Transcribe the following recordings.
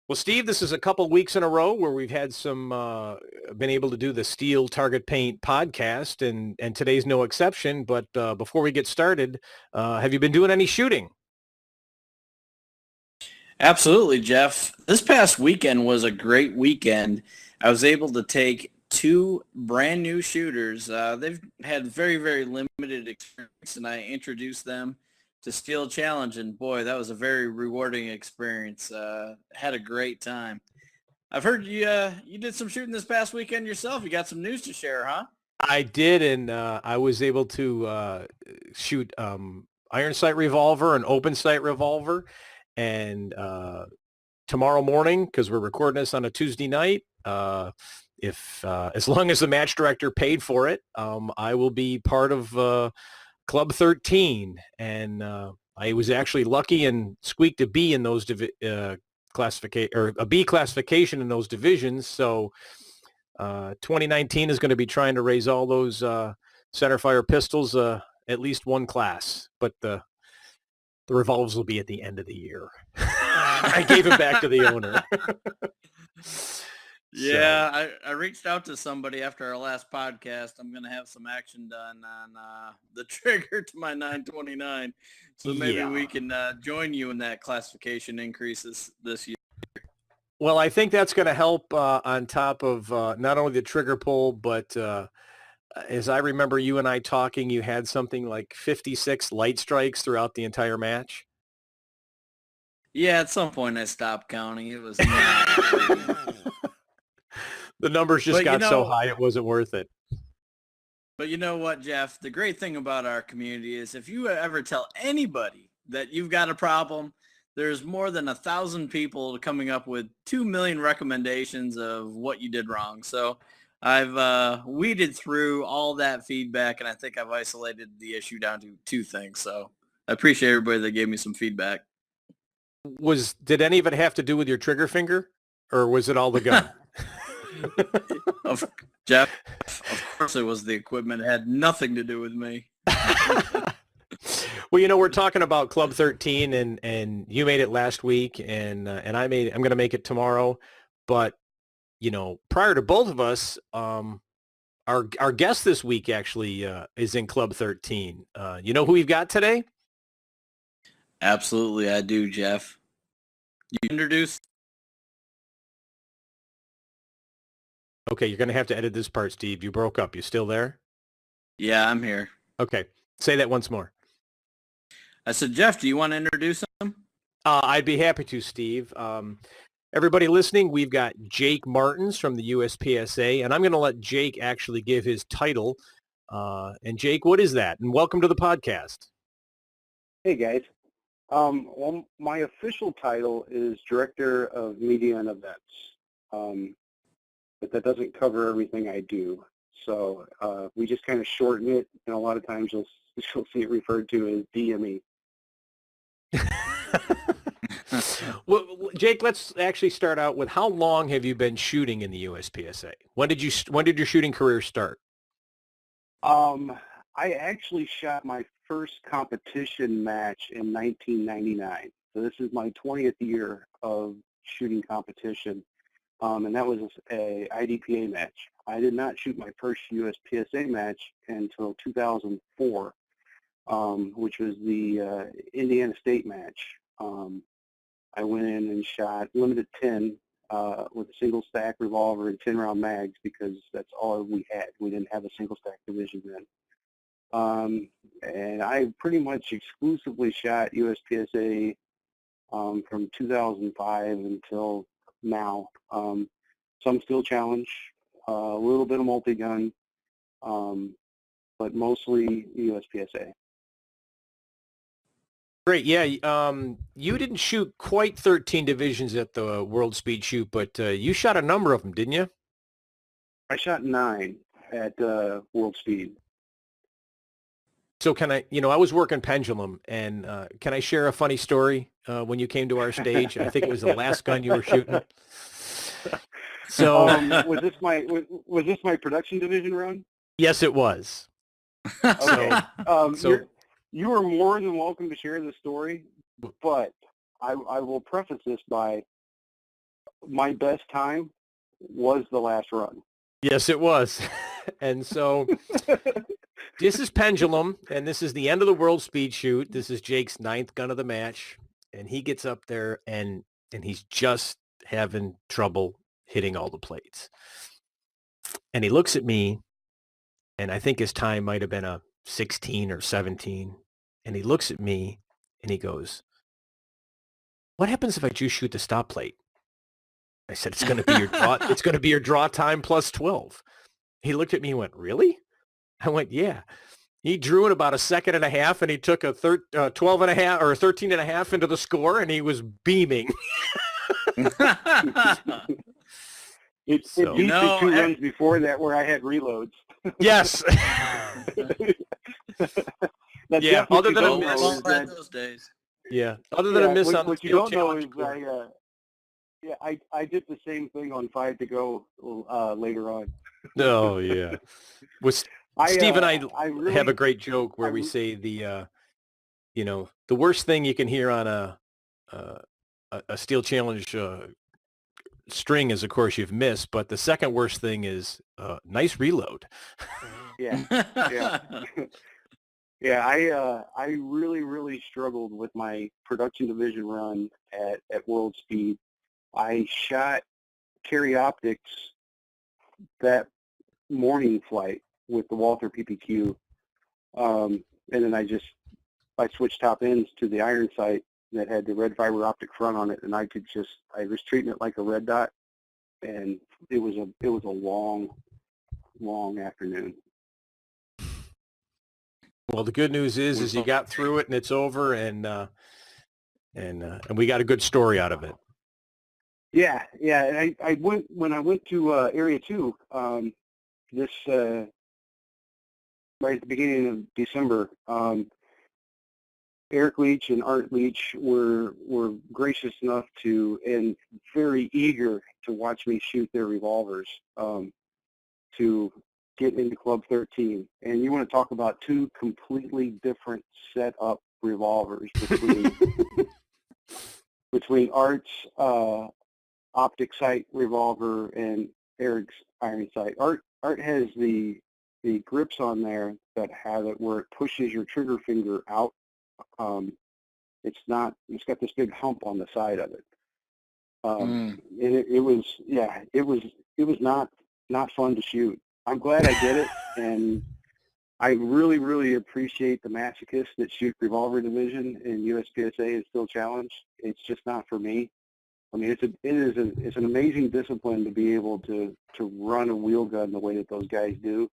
Well, Steve, this is a couple weeks in a row where we've had been able to do the Steel Target Paint podcast, and today's no exception. But before we get started, have you been doing any shooting? Absolutely, Jeff. This past weekend was a great weekend. I was able to take two brand new shooters. They've had very, very limited experience, and I introduced them to Steel Challenge, and boy, that was a very rewarding experience. Had a great time. I've heard you did some shooting this past weekend yourself. You got some news to share, huh? I did, and I was able to shoot iron sight revolver and open sight revolver. And tomorrow morning, because we're recording this on a Tuesday night, if as long as the match director paid for it, I will be part of Club 13. And I was actually lucky and squeaked a B in those classification or a B classification in those divisions. So 2019 is going to be trying to raise all those centerfire pistols at least one class, but the revolvers will be at the end of the year. I gave it back to the owner. Yeah, I reached out to somebody after our last podcast. I'm going to have some action done on the trigger to my 929. So maybe we can join you in that classification increases this year. Well, I think that's going to help on top of not only the trigger pull, but as I remember you and I talking, you had something like 56 light strikes throughout the entire match. Yeah, at some point I stopped counting. It was the numbers just got so high it wasn't worth it. But you know what, Jeff? The great thing about our community is if you ever tell anybody that you've got a problem, there's more than 1,000 people coming up with 2 million recommendations of what you did wrong. So I've weeded through all that feedback, and I think I've isolated the issue down to two things. So I appreciate everybody that gave me some feedback. Did any of it have to do with your trigger finger, or was it all the gun? Jeff, of course it was the equipment. It had nothing to do with me. Well, we're talking about Club 13, and you made it last week, and I'm going to make it tomorrow. But prior to both of us, our guest this week actually is in Club 13. You know who we've got today? Absolutely, I do, Jeff. You introduce. Okay, you're going to have to edit this part, Steve. You broke up. You still there? Yeah, I'm here. Okay, say that once more. I said, Jeff, do you want to introduce him? I'd be happy to, Steve. Everybody listening, we've got Jake Martens from the USPSA, and I'm going to let Jake actually give his title. And Jake, what is that? And welcome to the podcast. Hey, guys. Well, my official title is Director of Media and Events, but that doesn't cover everything I do. So we just kind of shorten it, and a lot of times you'll see it referred to as DME. Well, Jake, let's actually start out with how long have you been shooting in the USPSA? When did your shooting career start? I actually shot my first competition match in 1999. So this is my 20th year of shooting competition, and that was a IDPA match. I did not shoot my first USPSA match until 2004, which was the Indiana State match. I went in and shot limited 10 with a single stack revolver and 10-round mags because that's all we had. We didn't have a single stack division then. And I pretty much exclusively shot USPSA from 2005 until now. Some Steel Challenge, a little bit of multi-gun, but mostly USPSA. Great. Yeah. You didn't shoot quite 13 divisions at the World Speed Shoot, but you shot a number of them, didn't you? I shot 9 at World Speed. So can I was working Pendulum, and can I share a funny story when you came to our stage? I think it was the last gun you were shooting. So was this my production division run? Yes, it was. Okay. You are more than welcome to share the story, but I will preface this by my best time was the last run. Yes, it was. And so this is Pendulum, and this is the end of the world speed shoot. This is Jake's 9th gun of the match, and he gets up there, and he's just having trouble hitting all the plates. And he looks at me, and I think his time might have been a 16 or 17. And he looks at me, and he goes, "What happens if I just shoot the stop plate?" I said, "It's going to be your draw. It's going to be your draw time plus 12." He looked at me and went, "Really?" I went, "Yeah." He drew in about a second and a half, and he took a 12 and a half or 13 and a half into the score, and he was beaming. It So- beat the 2 runs before that where I had reloads. Yes. That's Yeah, definitely other than a don't miss- know is that- those days. Yeah. Other than a miss on the what you field don't know is challenge score. I did the same thing on 5 to go later on. Oh, yeah. Steve and I really, have a great joke where we say the worst thing you can hear on a steel challenge string is, of course, you've missed, but the second worst thing is nice reload. yeah. Yeah, I really struggled with my production division run at World Speed. I shot Carry Optics that morning flight with the Walther PPQ, and then I switched top ends to the iron sight that had the red fiber optic front on it, and I was treating it like a red dot, and it was a long afternoon. Well, the good news is you got through it and it's over, and we got a good story out of it. Yeah. And when I went to Area 2, this right at the beginning of December, Eric Leach and Art Leach were gracious enough and very eager to watch me shoot their revolvers to get into Club 13. And you want to talk about 2 completely different setup revolvers between Art's optic sight revolver and Eric's iron sight. Art has the grips on there that have it where it pushes your trigger finger out. It's got this big hump on the side of it. And it was not fun to shoot. I'm glad I did it, and I really appreciate the masochists that shoot revolver division in USPSA and Steel Challenge. It's just not for me. I mean, it's an amazing discipline to be able to run a wheel gun the way that those guys do.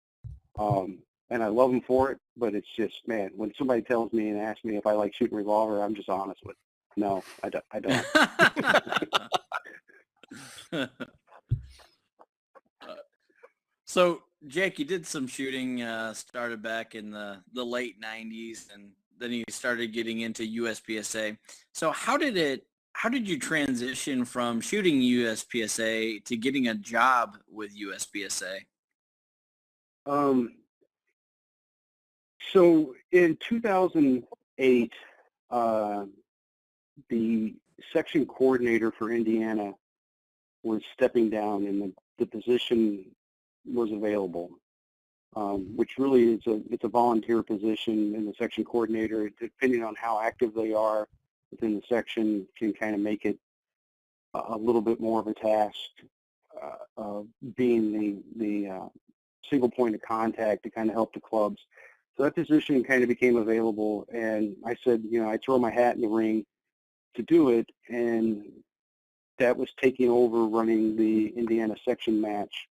And I love them for it, but it's just, man, when somebody tells me and asks me if I like shooting revolver, I'm just honest with them. No, I don't. So, Jake, you did some shooting, started back in the late 90s, and then you started getting into USPSA. So how did you transition from shooting USPSA to getting a job with USPSA? So in 2008, the section coordinator for Indiana was stepping down, and the position was available, which really it's a volunteer position, and the section coordinator, depending on how active they are within the section, can kind of make it a little bit more of a task, being the single point of contact to kind of help the clubs. So that position kind of became available, and I said, I throw my hat in the ring to do it, and that was taking over running the Indiana section match,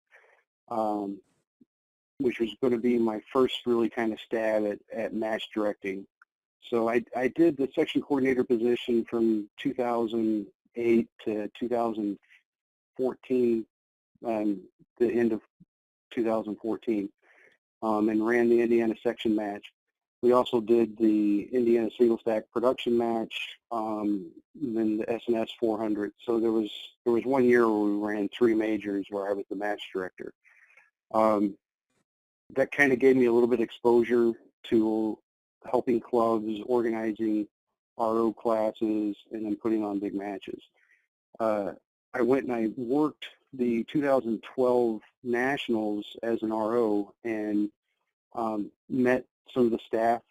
which was going to be my first really kind of stab at match directing. So I did the section coordinator position from 2008 to 2014, the end of 2014, and ran the Indiana section match. We also did the Indiana single stack production match, and then the SNS 400. So there was 1 year where we ran 3 majors where I was the match director. That kind of gave me a little bit of exposure to helping clubs, organizing RO classes, and then putting on big matches. I went and I worked the 2012 Nationals as an RO and met some of the staff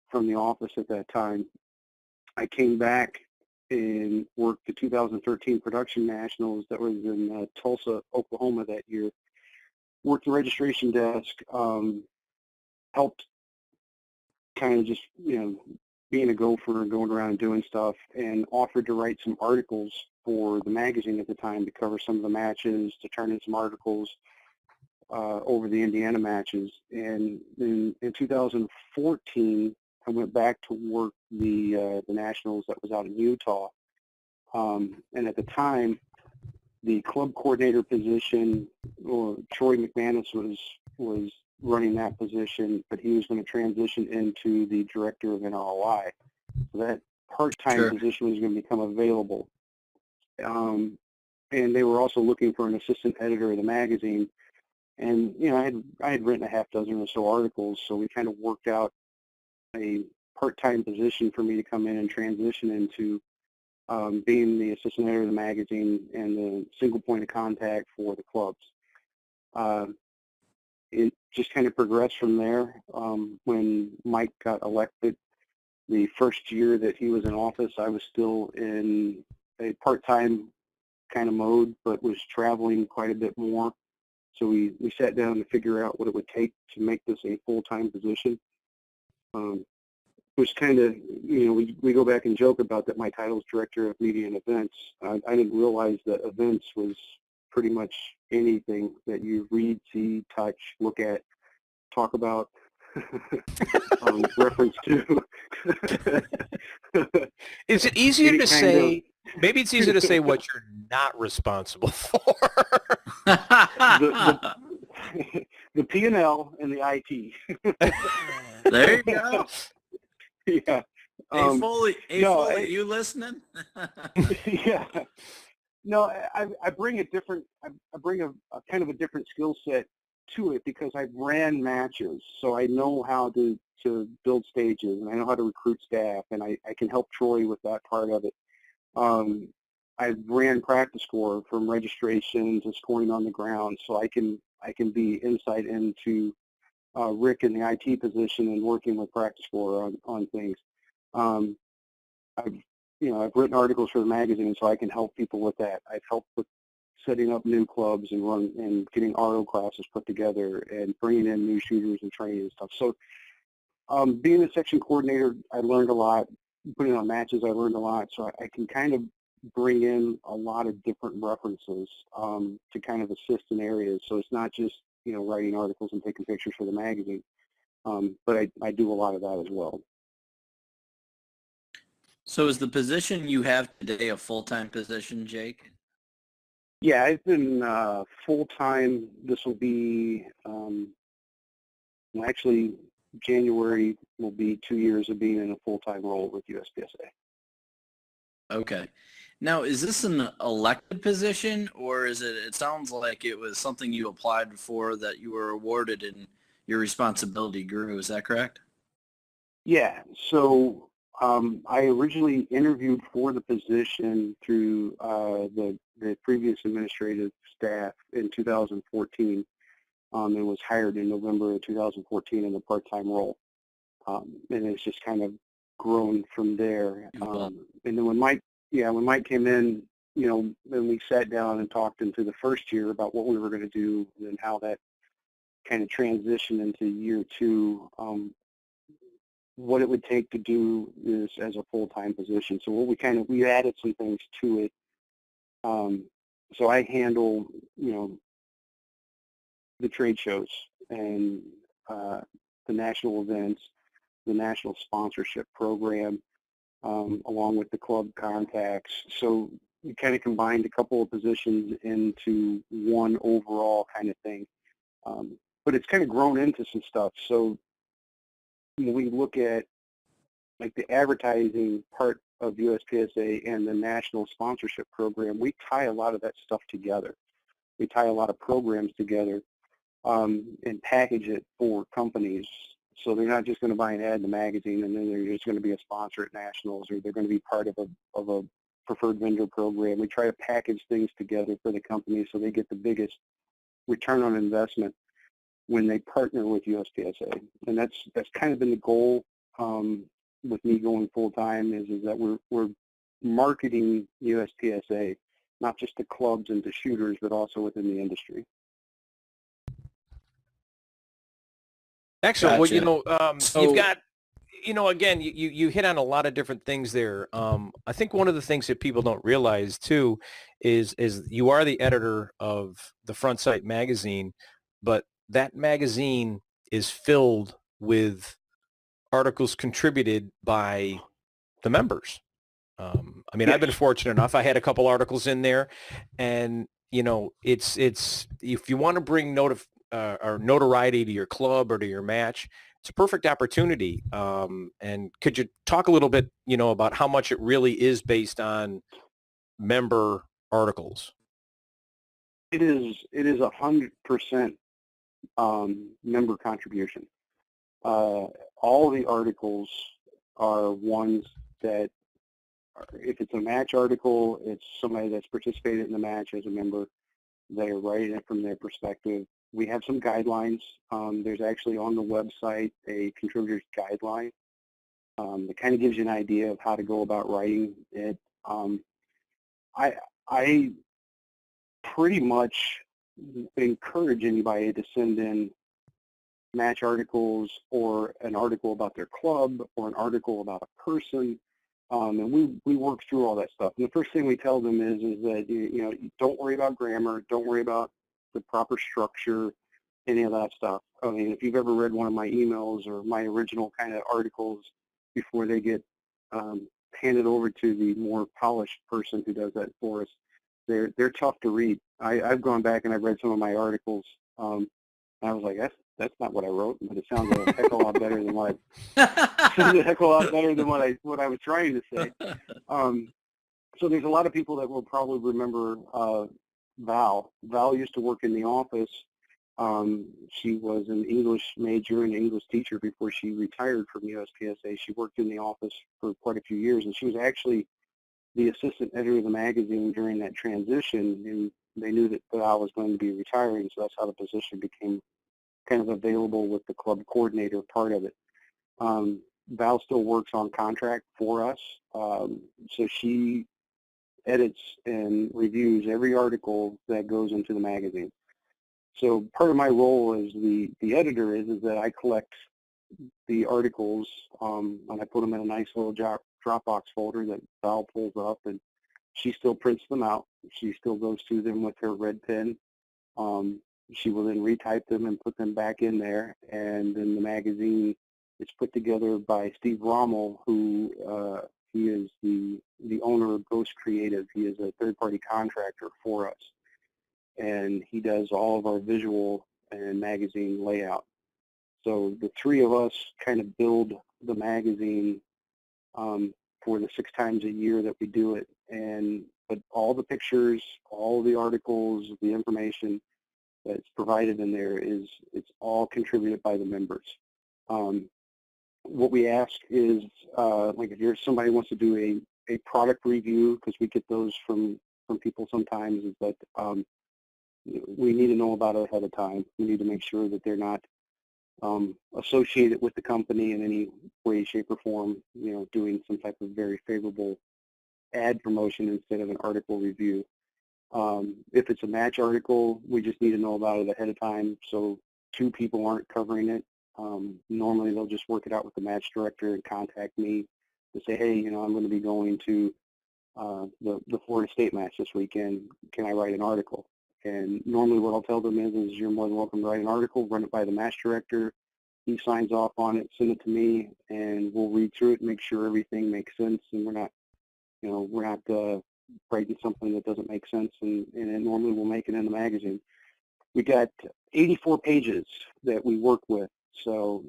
from the office at that time. I came back and worked the 2013 Production Nationals that was in Tulsa, Oklahoma that year. Worked the registration desk, helped kind of just, being a gopher and going around and doing stuff, and offered to write some articles for the magazine at the time to cover some of the matches, to turn in some articles over the Indiana matches. And in 2014, I went back to work the Nationals that was out in Utah. And at the time, the club coordinator position, or Troy McManus was running that position, but he was going to transition into the director of NROI. So that part-time position was going to become available. And they were also looking for an assistant editor of the magazine. And, I had written a half dozen or so articles, so we kind of worked out a part-time position for me to come in and transition into being the assistant editor of the magazine and the single point of contact for the clubs. It just kind of progressed from there. When Mike got elected, the first year that he was in office, I was still in a part-time kind of mode, but was traveling quite a bit more. So we sat down to figure out what it would take to make this a full-time position. Which kind of, we go back and joke about that my title is Director of Media and Events. I didn't realize that events was pretty much anything that you read, see, touch, look at, talk about, reference to. Is it easier to say, maybe it's easier to say what you're not responsible for? The P&L and the IT. There you go. Yeah. Hey, Foley, you listening? Yeah. No, I bring a different, I bring a kind of a different skill set to it because I've ran matches, so I know how to build stages, and I know how to recruit staff, and I can help Troy with that part of it. I ran practice score from registration to scoring on the ground, so I can be insight into Rick in the IT position and working with practice score on things. I've written articles for the magazine, so I can help people with that. I've helped with setting up new clubs and getting RO classes put together and bringing in new shooters and training and stuff. So being a section coordinator, I learned a lot. Putting on matches, I learned a lot. So I can kind of bring in a lot of different references to kind of assist in areas. So it's not just, writing articles and taking pictures for the magazine, but I do a lot of that as well. So is the position you have today a full-time position, Jake? Yeah, I've been full-time. This will be, actually, January will be 2 years of being in a full-time role with Us Bsa. Okay. Now, is this an elected position, or is it sounds like it was something you applied for that you were awarded and your responsibility grew. Is that correct? Yeah, so I originally interviewed for the position through the previous administrative staff in 2014 and was hired in November of 2014 in a part-time role. And it's just kind of grown from there. And then when Mike came in, then we sat down and talked into the first year about what we were going to do and how that kind of transitioned into year two. What it would take to do this as a full-time position. So we added some things to it. So I handle, the trade shows and the national events, the national sponsorship program, along with the club contacts. So we kind of combined a couple of positions into one overall kind of thing. But it's kind of grown into some stuff. So when we look at like the advertising part of USPSA and the national sponsorship program, we tie a lot of that stuff together. We tie a lot of programs together and package it for companies. So they're not just going to buy an ad in the magazine and then they're just going to be a sponsor at nationals, or they're going to be part of a preferred vendor program. We try to package things together for the company so they get the biggest return on investment when they partner with USPSA. And that's kind of been the goal with me going full time is that we're marketing USPSA, not just to clubs and to shooters, but also within the industry. Excellent. Gotcha. Well, So- you've got, again, you hit on a lot of different things there. I think one of the things that people don't realize too is you are the editor of the Front Sight magazine, but that magazine is filled with articles contributed by the members. I mean, I've been fortunate enough. I had a couple articles in there, and it's if you want to bring or notoriety to your club or to your match, it's a perfect opportunity. And could you talk a little bit, about how much it really is based on member articles? It is 100% member contribution. All the articles are ones that, if it's a match article, it's somebody that's participated in the match as a member. They're writing it from their perspective. We have some guidelines. There's actually on the website a contributor's guideline that kind of gives you an idea of how to go about writing it. I pretty much encourage anybody to send in match articles or an article about their club or an article about a person. And we work through all that stuff. And the first thing we tell them is that, don't worry about grammar, don't worry about the proper structure, any of that stuff. I mean, if you've ever read one of my emails or my original kind of articles before they get handed over to the more polished person who does that for us, they're tough to read. I've gone back and I've read some of my articles, and I was like, that's not what I wrote, but it sounds a heck of a lot better than what I was trying to say. So there's a lot of people that will probably remember Val. Val used to work in the office. She was an English major and English teacher before she retired from USPSA. She worked in the office for quite a few years, and she was actually the assistant editor of the magazine during that transition, and they knew that Val was going to be retiring, so that's how the position became kind of available with the club coordinator part of it. Val still works on contract for us, so she edits and reviews every article that goes into the magazine. So part of my role as the editor is that I collect the articles and I put them in a nice little Dropbox folder that Val pulls up, and she still prints them out. She still goes through them with her red pen. She will then retype them and put them back in there, and then the magazine is put together by Steve Rommel, who he is the owner of Ghost Creative. He is a third-party contractor for us, and he does all of our visual and magazine layout. So the three of us kind of build the magazine for the 6 times a year that we do it, but all the pictures, all the articles, the information that's provided in there it's all contributed by the members. What we ask is, like if somebody wants to do a product review, because we get those from people sometimes, is that we need to know about it ahead of time. We need to make sure that they're not associated with the company in any way, shape, or form, doing some type of very favorable ad promotion instead of an article review. If it's a match article, we just need to know about it ahead of time so 2 people aren't covering it. Normally they'll just work it out with the match director and contact me to say, hey, I'm going to be going to the Florida State match this weekend. Can I write an article? And normally what I'll tell them is you're more than welcome to write an article, run it by the match director. He signs off on it, send it to me, and we'll read through it and make sure everything makes sense, and we're not writing something that doesn't make sense, and normally we'll make it in the magazine. We got 84 pages that we work with, so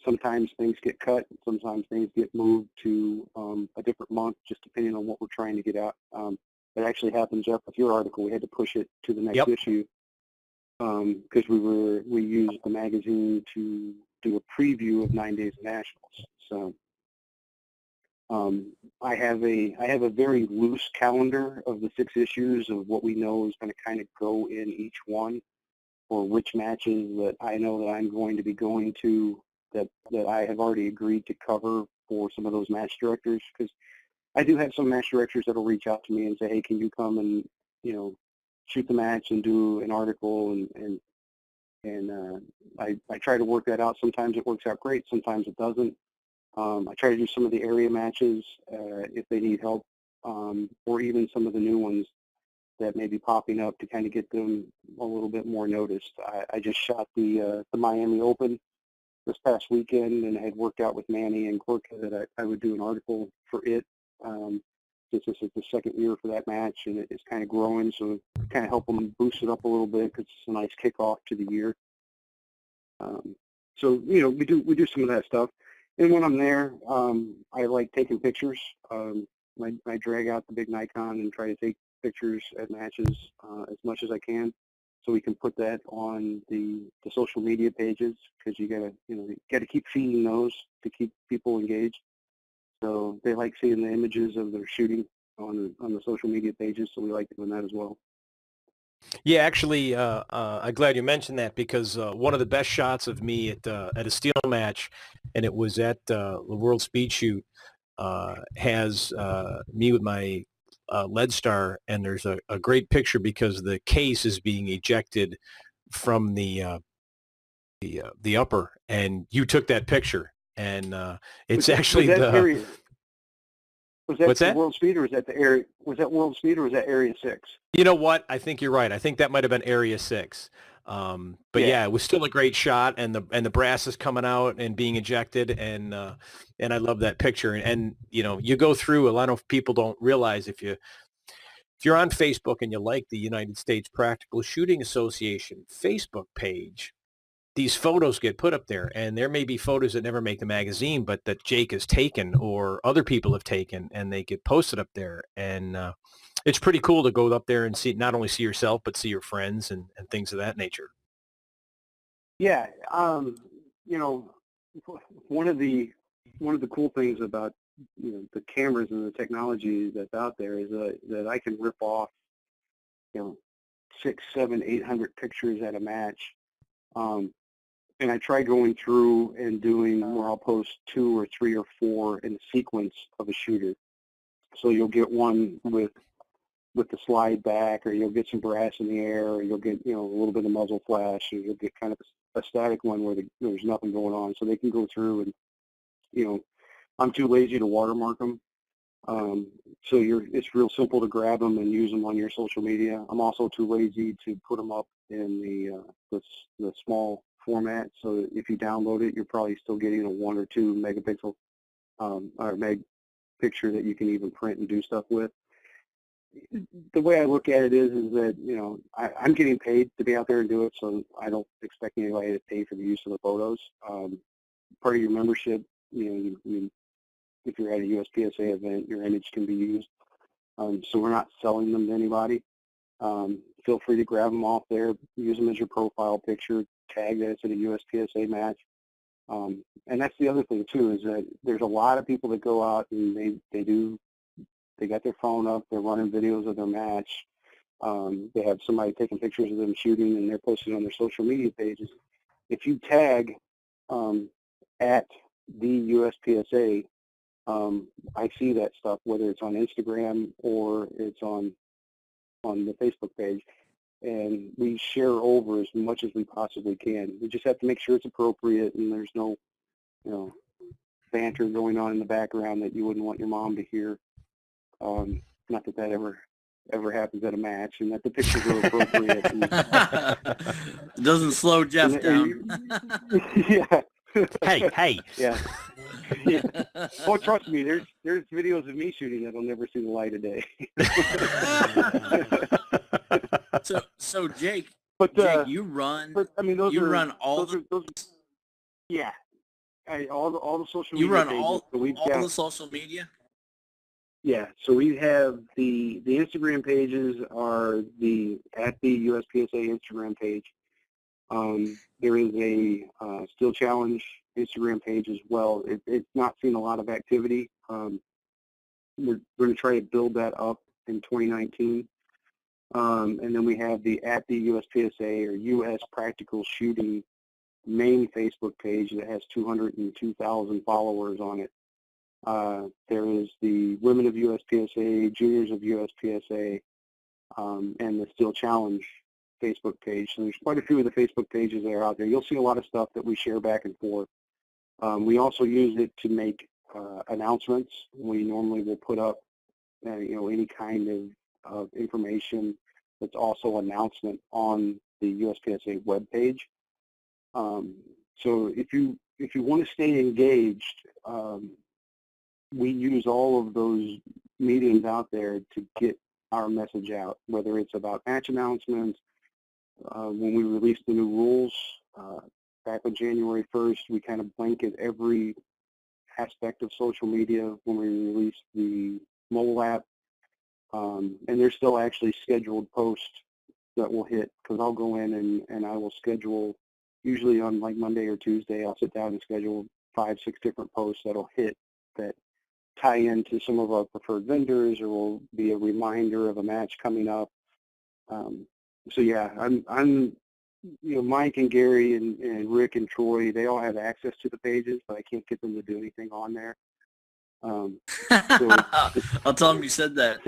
sometimes things get cut, sometimes things get moved to a different month, just depending on what we're trying to get out. It actually happened, Jeff, with your article. We had to push it to the next issue because we used the magazine to do a preview of 9 Days of Nationals. So I have a very loose calendar of the 6 issues of what we know is going to kind of go in each one, or which matches that I know that I'm going to be going to that I have already agreed to cover for some of those match directors, because I do have some match directors that will reach out to me and say, hey, can you come and, shoot the match and do an article, and I try to work that out. Sometimes it works out great, sometimes it doesn't. I try to do some of the area matches if they need help, or even some of the new ones that may be popping up to kind of get them a little bit more noticed. I just shot the Miami Open this past weekend, and I had worked out with Manny and Gorka that I would do an article for it. Since this is the second year for that match, and it's kind of growing, so kind of help them boost it up a little bit because it's a nice kickoff to the year. So we do some of that stuff, and when I'm there, I like taking pictures. I drag out the big Nikon and try to take pictures at matches as much as I can, so we can put that on the social media pages, because you gotta keep feeding those to keep people engaged. So they like seeing the images of their shooting on the social media pages, so we like doing that as well. Yeah, actually, I'm glad you mentioned that, because one of the best shots of me at a steel match, and it was at the World Speed Shoot, has me with my lead star, and there's a great picture because the case is being ejected from the upper, and you took that picture, and it's actually was that the area, was that what's the that? World Speed, or was that the area? Was that World Speed, or was that Area 6? You know what? I think you're right. I think that might have been Area 6. But Yeah, yeah, it was still a great shot, and the brass is coming out and being ejected, and I love that picture. And you go through, a lot of people don't realize, if you're on Facebook and you like the United States Practical Shooting Association Facebook page, these photos get put up there, and there may be photos that never make the magazine, but that Jake has taken or other people have taken, and they get posted up there. And it's pretty cool to go up there and see, not only see yourself, but see your friends and things of that nature. yeah. You know, one of the cool things about the cameras and the technology that's out there is that I can rip off 6, 7, 800 pictures at a match. And I try going through and doing where I'll post 2 or 3 or 4 in sequence of a shooter. So you'll get one with the slide back, or you'll get some brass in the air, or you'll get a little bit of muzzle flash, or you'll get kind of a static one where there's nothing going on. So they can go through, and I'm too lazy to watermark them. So it's real simple to grab them and use them on your social media. I'm also too lazy to put them up in the small format. So if you download it, you're probably still getting a 1 or 2 megapixel or meg picture that you can even print and do stuff with. The way I look at it is that I'm getting paid to be out there and do it, so I don't expect anybody to pay for the use of the photos. Part of your membership, if you're at a USPSA event, your image can be used. So we're not selling them to anybody. Feel free to grab them off there, use them as your profile picture, tag that it's at a USPSA match. And that's the other thing too, is that there's a lot of people that go out and they got their phone up, they're running videos of their match. They have somebody taking pictures of them shooting, and they're posting on their social media pages. If you tag at the USPSA, I see that stuff, whether it's on Instagram or it's on the Facebook page, and we share over as much as we possibly can. We just have to make sure it's appropriate, and there's no banter going on in the background that you wouldn't want your mom to hear. Not that ever happens at a match, and that the pictures are appropriate. It doesn't slow Jeff down. Yeah. Hey. Yeah. Yeah. Oh, trust me, there's videos of me shooting that'll never see the light of day. So Jake, But you run. But I mean, those you are run all those the. are, those, yeah. All the social You media run pages. all So we've got, the social media. yeah. So we have the Instagram pages are at the USPSA Instagram page. There is a Steel Challenge Instagram page as well. It's not seen a lot of activity. we're going to try to build that up in 2019. And then we have the at the USPSA or U.S. Practical Shooting main Facebook page that has 202,000 followers on it. There is the Women of USPSA, Juniors of USPSA, and the Still Challenge Facebook page. So there's quite a few of the Facebook pages that are out there. You'll see a lot of stuff that we share back and forth. We also use it to make announcements. We normally will put up, any kind of information that's also announcement on the USPSA webpage. So if you want to stay engaged, we use all of those mediums out there to get our message out, whether it's about match announcements. When we released the new rules back on January 1st, we kind of blanket every aspect of social media when we released the mobile app. And there's still actually scheduled posts that will hit, because I'll go in and I will schedule, usually on like Monday or Tuesday, I'll sit down and schedule 5-6 different posts that'll hit that tie into some of our preferred vendors, or will be a reminder of a match coming up. So yeah, I'm Mike and Gary and Rick and Troy, they all have access to the pages, but I can't get them to do anything on there. So I'll tell them you said that.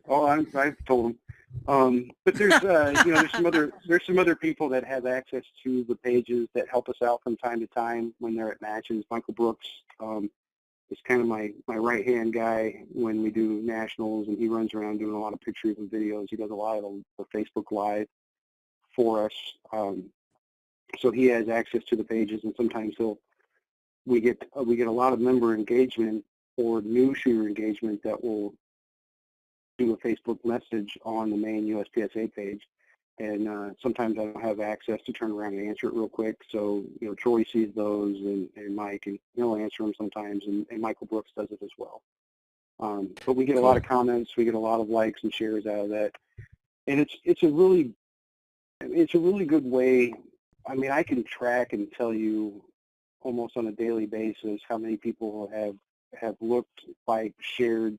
I've told them. But there's there's some other people that have access to the pages that help us out from time to time when they're at matches. Michael Brooks is kind of my right-hand guy when we do nationals, and he runs around doing a lot of pictures and videos. He does a lot of the Facebook Live for us. So he has access to the pages, and sometimes we get a lot of member engagement or new shooter engagement that will do a Facebook message on the main USPSA page. And sometimes I don't have access to turn around and answer it real quick. So, Troy sees those, and Mike, and he'll answer them sometimes, and Michael Brooks does it as well. But we get a lot of comments, we get a lot of likes and shares out of that. And it's a really good way. I mean, I can track and tell you almost on a daily basis how many people have looked, liked, shared,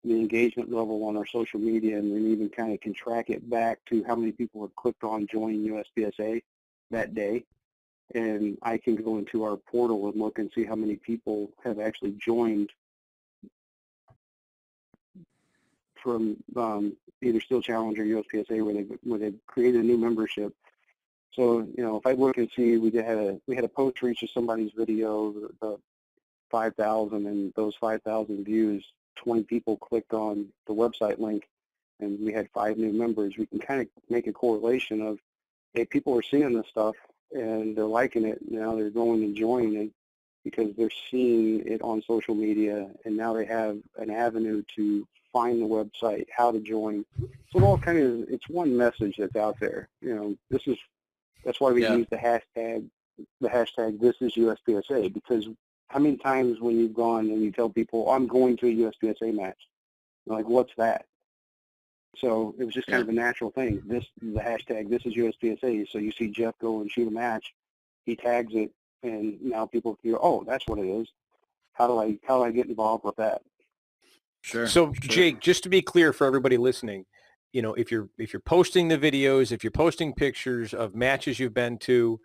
the engagement level on our social media, and then even kind of can track it back to how many people have clicked on join USPSA that day. And I can go into our portal and look and see how many people have actually joined from either Still Challenge or USPSA, where they've created a new membership. So, if I look and see, we had a post reach of somebody's video, the 5,000, and those 5,000 views, 20 people clicked on the website link, and we had 5 new members. We can kind of make a correlation of, hey, people are seeing this stuff and they're liking it. Now they're going and joining it because they're seeing it on social media, and now they have an avenue to find the website, how to join. So it all kind of, it's one message that's out there. That's why we use the hashtag This Is USPSA, because how many times when you've gone and you tell people, I'm going to a USPSA match, they're like, what's that? So it was just kind of a natural thing. The hashtag This Is USPSA. So you see Jeff go and shoot a match, he tags it, and now people feel, oh, that's what it is. How do I get involved with that? Sure. So Jake, just to be clear for everybody listening, if you're posting the videos, if you're posting pictures of matches you've been to,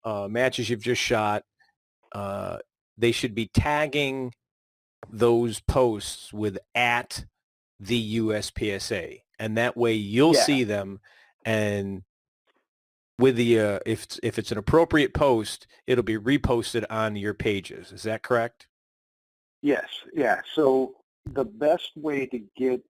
matches you've just shot, they should be tagging those posts with at the USPSA, and that way you'll see them. And with the if it's an appropriate post, it'll be reposted on your pages. Is that correct? Yes. Yeah. So the best way to get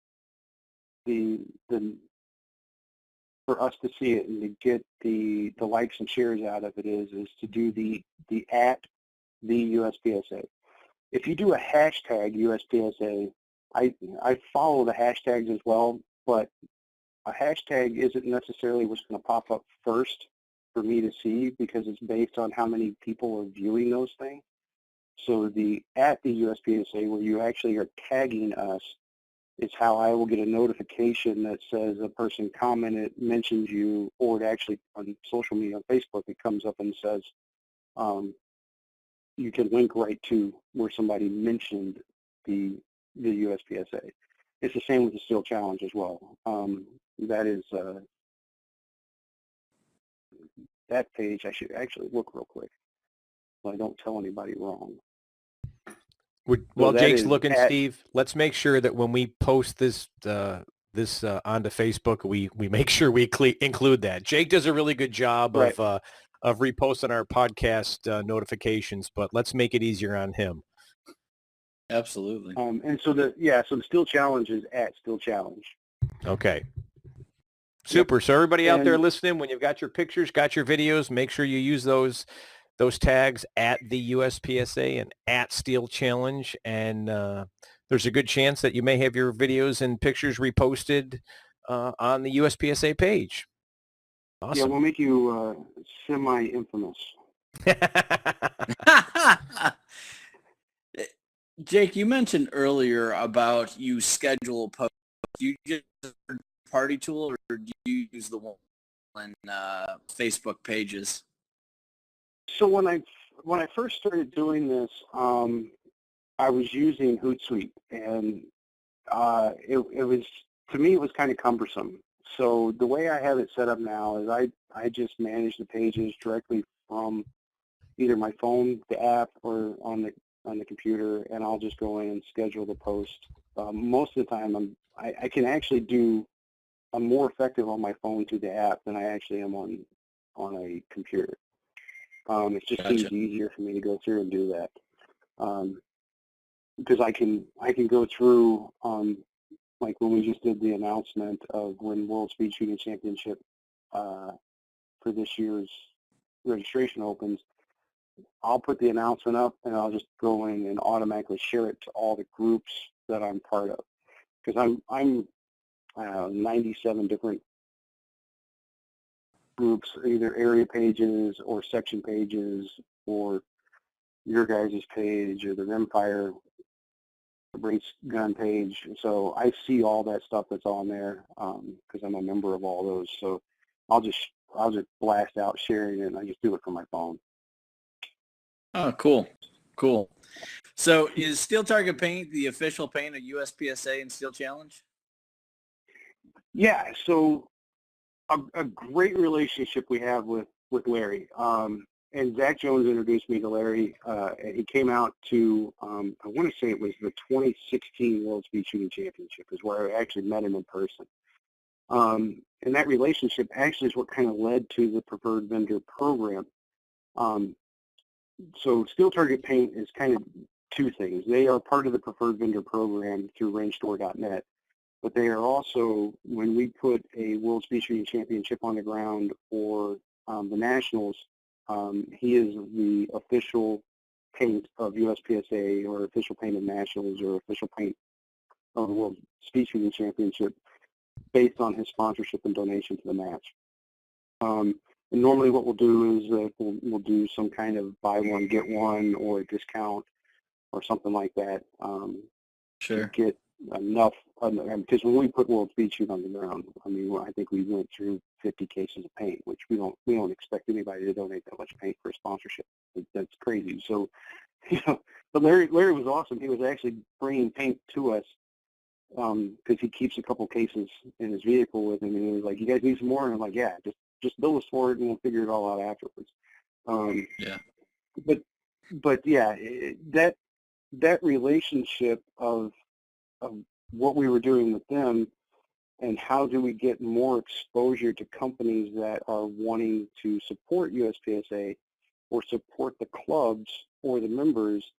for us to see it and to get the likes and shares out of it is to do the at the USPSA. If you do a hashtag USPSA, I follow the hashtags as well, but a hashtag isn't necessarily what's going to pop up first for me to see, because it's based on how many people are viewing those things. So the at the USPSA, where you actually are tagging us, is how I will get a notification that says a person commented, mentions you, or it actually on social media, on Facebook, it comes up and says you can link right to where somebody mentioned the the USPSA. It's the same with the Steel Challenge as well. That is that page. I should actually look real quick so I don't tell anybody wrong. While that Jake's is looking, at- Steve, let's make sure that when we post this onto Facebook, we make sure we include that. Jake does a really good job Right. of reposting our podcast notifications, but let's make it easier on him. Absolutely. And so the Steel Challenge is at Steel Challenge. Okay. Super. Yep. So everybody out there And listening, when you've got your pictures, got your videos, make sure you use those tags at the USPSA and at Steel Challenge. And there's a good chance that you may have your videos and pictures reposted on the USPSA page. Awesome. Yeah, we'll make you semi-infamous. Jake, you mentioned earlier about you schedule a post. Do you use a party tool or do you use the one on Facebook pages? So when I first started doing this, I was using Hootsuite, and it was, to me, it was kind of cumbersome. So the way I have it set up now is I just manage the pages directly from either my phone, the app, or on the computer, and I'll just go in and schedule the post. Most of the time, I'm more effective on my phone through the app than I actually am on a computer. It just Gotcha. seems easier for me to go through and do that. Because I can go through, like when we just did the announcement of when World Speed Shooting Championship for this year's registration opens, I'll put the announcement up and I'll just go in and automatically share it to all the groups that I'm part of. Because I'm 97 different groups, either area pages or section pages or your guys' page or the Rimfire race gun page. So I see all that stuff that's on there because I'm a member of all those. So I'll just blast out sharing it, and I just do it from my phone. Oh, cool. So is Steel Target Paint the official paint of USPSA and Steel Challenge? Yeah, so a great relationship we have with Larry. And Zach Jones introduced me to Larry. He came out to, I want to say it was the 2016 World Speed Shooting Championship is where I actually met him in person. And that relationship actually is what kind of led to the preferred vendor program. So Steel Target Paint is kind of two things. They are part of the preferred vendor program through rangestore.net, but they are also, when we put a World Speed Shooting Championship on the ground or the Nationals, he is the official paint of USPSA or official paint of Nationals or official paint of the World Speed Shooting Championship based on his sponsorship and donation to the match. And normally what we'll do is we'll do some kind of buy one, get one, or a discount or something like that Sure. to get enough. Because when we put World Speed Shoot on the ground, I mean, I think we went through 50 cases of paint, which we don't expect anybody to donate that much paint for a sponsorship. That's crazy. So, but Larry was awesome. He was actually bringing paint to us because he keeps a couple cases in his vehicle with him, and he was like, "You guys need some more?" And I'm like, "Yeah, just bill us for it, and we'll figure it all out afterwards." Yeah. But yeah, that relationship of what we were doing with them and how do we get more exposure to companies that are wanting to support USPSA or support the clubs or the members.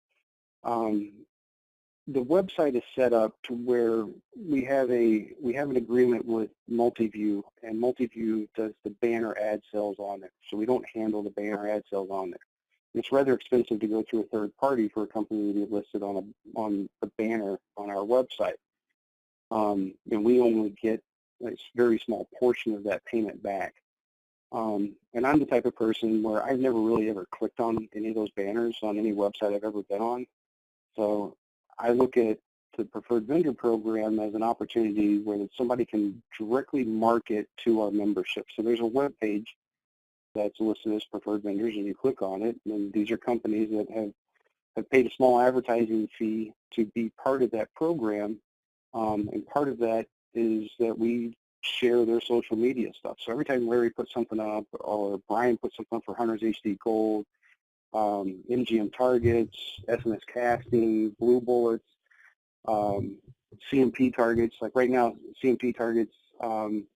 The website is set up to where we have an agreement with Multiview, and Multiview does the banner ad sales on there. So we don't handle the banner ad sales on there. It's rather expensive to go through a third party for a company to be listed on the banner on our website. And we only get a very small portion of that payment back. And I'm the type of person where I've never really ever clicked on any of those banners on any website I've ever been on. So I look at the preferred vendor program as an opportunity where somebody can directly market to our membership. So there's a web page that's listed as preferred vendors, and you click on it, and these are companies that have have paid a small advertising fee to be part of that program, and part of that is that we share their social media stuff. So every time Larry puts something up, or Brian puts something up for Hunters HD Gold, MGM targets, SMS casting, blue bullets, CMP targets. Like right now, CMP targets,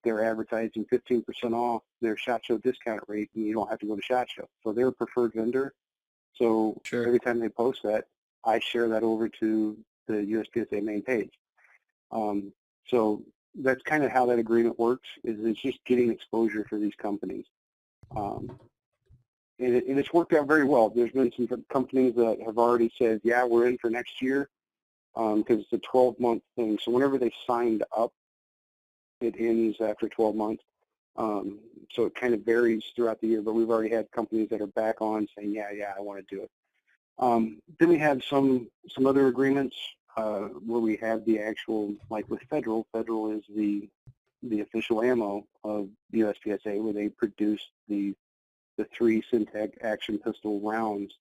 they're advertising 15% off their SHOT Show discount rate, and you don't have to go to SHOT Show. So they're a preferred vendor. So Sure. every time they post that, I share that over to the USPSA main page. So that's kind of how that agreement works, is it's just getting exposure for these companies. And it's worked out very well. There's been some companies that have already said, yeah, we're in for next year, because it's a 12-month thing. So whenever they signed up, it ends after 12 months. So it kind of varies throughout the year, but we've already had companies that are back on saying, yeah, I want to do it. Then we have some other agreements where we have the actual, like with Federal. Federal is the official ammo of USPSA, where they produce the 3 Syntag action pistol rounds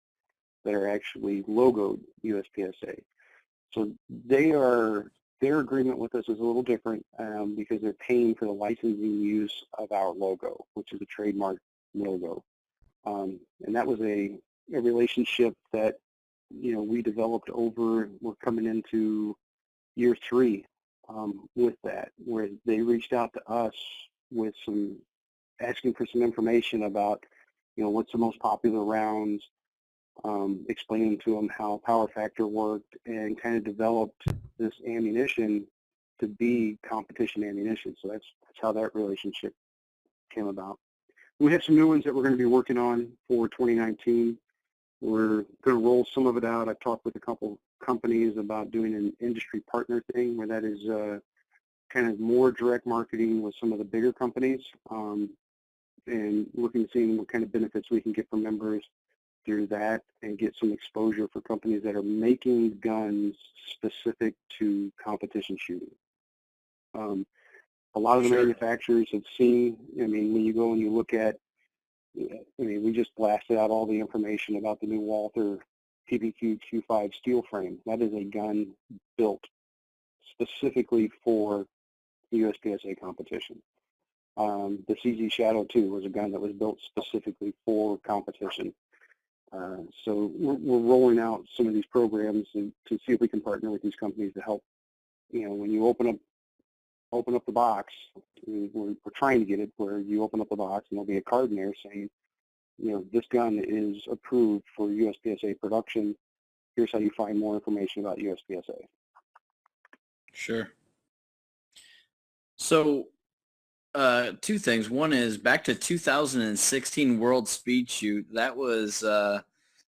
that are actually logoed USPSA. So their agreement with us is a little different, because they're paying for the licensing use of our logo, which is a trademark logo. And that was a relationship that, we developed over, we're coming into year 3 with that, where they reached out to us with asking for some information about, what's the most popular rounds, explaining to them how power factor worked, and kind of developed this ammunition to be competition ammunition. So that's how that relationship came about. We have some new ones that we're going to be working on for 2019. We're going to roll some of it out. I've talked with a couple companies about doing an industry partner thing, where that is kind of more direct marketing with some of the bigger companies, and looking to see what kind of benefits we can get for members through that, and get some exposure for companies that are making guns specific to competition shooting. A lot of the manufacturers have seen, when you go and you look at, we just blasted out all the information about the new Walther PBQ Q5 steel frame. That is a gun built specifically for the USPSA competition. The CZ Shadow 2 was a gun that was built specifically for competition. So we're rolling out some of these programs to see if we can partner with these companies to help. When you open up the box, we're trying to get it where you open up the box and there'll be a card in there saying, this gun is approved for USPSA production. Here's how you find more information about USPSA. Sure. So 2 things. One is back to 2016 World Speed Shoot. That was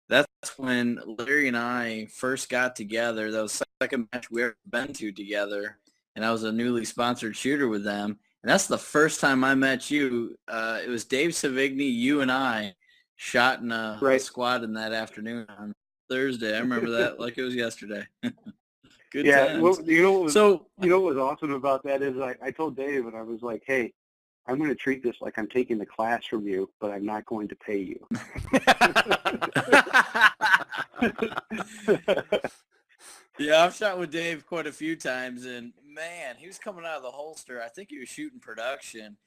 that's when Larry and I first got together. That was the second match we ever been to together, and I was a newly sponsored shooter with them. And that's the first time I met you. It was Dave Savigny, you and I shot in a squad in that afternoon on Thursday. I remember that like it was yesterday. Good times. Well, what was awesome about that is I told Dave, and I was like, hey, I'm going to treat this like I'm taking the class from you, but I'm not going to pay you. Yeah, I've shot with Dave quite a few times, and man, he was coming out of the holster. I think he was shooting production,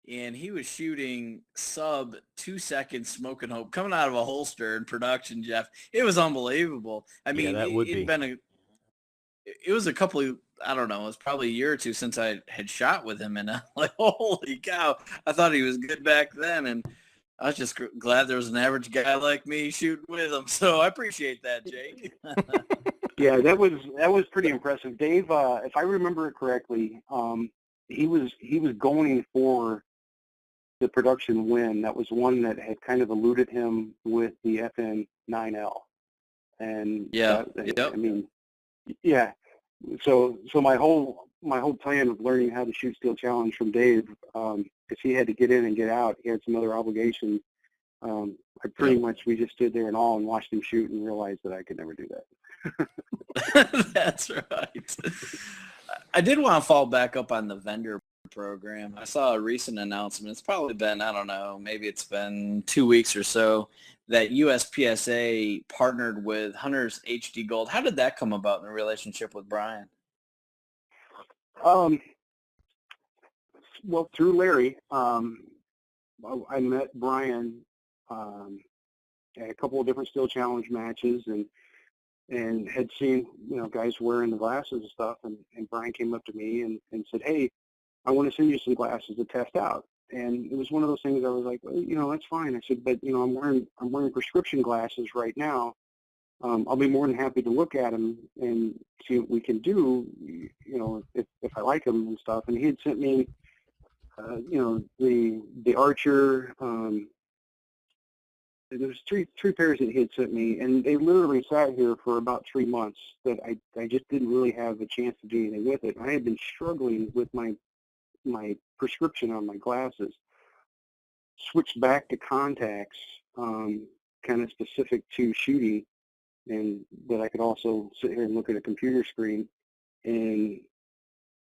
and he was shooting sub 2 seconds smoke and hope coming out of a holster in production, Jeff. It was unbelievable. I mean, that would be. It was a couple of, I don't know, it was probably a year or two since I had shot with him, and I'm like, holy cow, I thought he was good back then, and I was just glad there was an average guy like me shooting with him, so I appreciate that, Jake. Yeah, that was pretty impressive. Dave, if I remember it correctly, he was going for the production win. That was one that had kind of eluded him with the FN9L, and yeah, I mean, yeah. So my whole plan of learning how to shoot steel challenge from Dave, because he had to get in and get out. He had some other obligations. I pretty much, we just stood there in awe and watched him shoot and realized that I could never do that. That's right. I did want to follow back up on the vendor program. I saw a recent announcement. It's probably been, I don't know, maybe it's been 2 weeks or so, that USPSA partnered with Hunter's HD Gold. How did that come about in the relationship with Brian? Well, through Larry, I met Brian at a couple of different Steel Challenge matches, and had seen, guys wearing the glasses and stuff, and Brian came up to me and said, "Hey, I want to send you some glasses to test out." And it was one of those things I was like, well, that's fine. I said, but I'm wearing prescription glasses right now. I'll be more than happy to look at them and see what we can do, if I like them and stuff. And he had sent me, the Archer. There was three pairs that he had sent me, and they literally sat here for about 3 months that I just didn't really have a chance to do anything with it. I had been struggling with my prescription on my glasses. Switched back to contacts, kind of specific to shooting, and that I could also sit here and look at a computer screen, and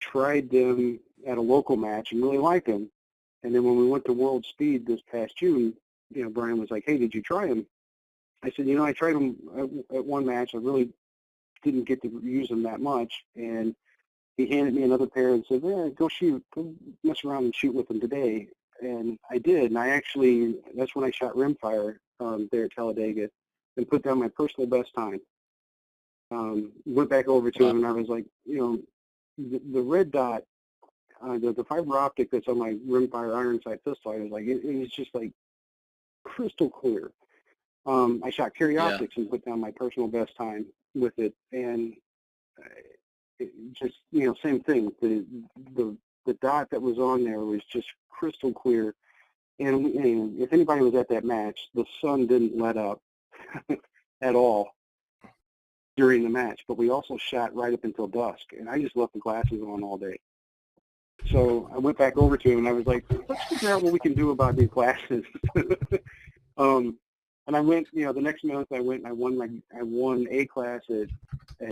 tried them at a local match and really liked them. And then when we went to World Speed this past June, Brian was like, "Hey, did you try them?" I said, I tried them at one match. I really didn't get to use them that much. And he handed me another pair and said, "Yeah, go mess around and shoot with them today." And I did. And that's when I shot rimfire there at Talladega and put down my personal best time. Went back over to him, and I was like, the red dot, the fiber optic that's on my rimfire iron sight pistol, I was like, it was just like crystal clear. I shot carry optics and put down my personal best time with it, and just same thing. The dot that was on there was just crystal clear, and if anybody was at that match, the sun didn't let up at all during the match. But we also shot right up until dusk, and I just left the glasses on all day. So I went back over to him, and I was like, "Let's figure out what we can do about these glasses." And I went, the next month I went and I won A class at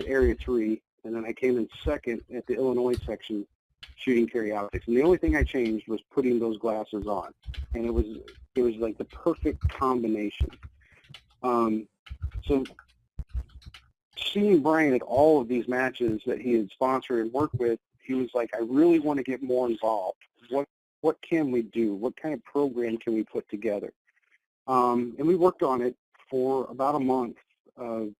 Area 3, and then I came in second at the Illinois section shooting carry optics. And the only thing I changed was putting those glasses on, and it was like the perfect combination. So seeing Brian at all of these matches that he had sponsored and worked with, he was like, "I really want to get more involved. What can we do? What kind of program can we put together?" And we worked on it for about a month of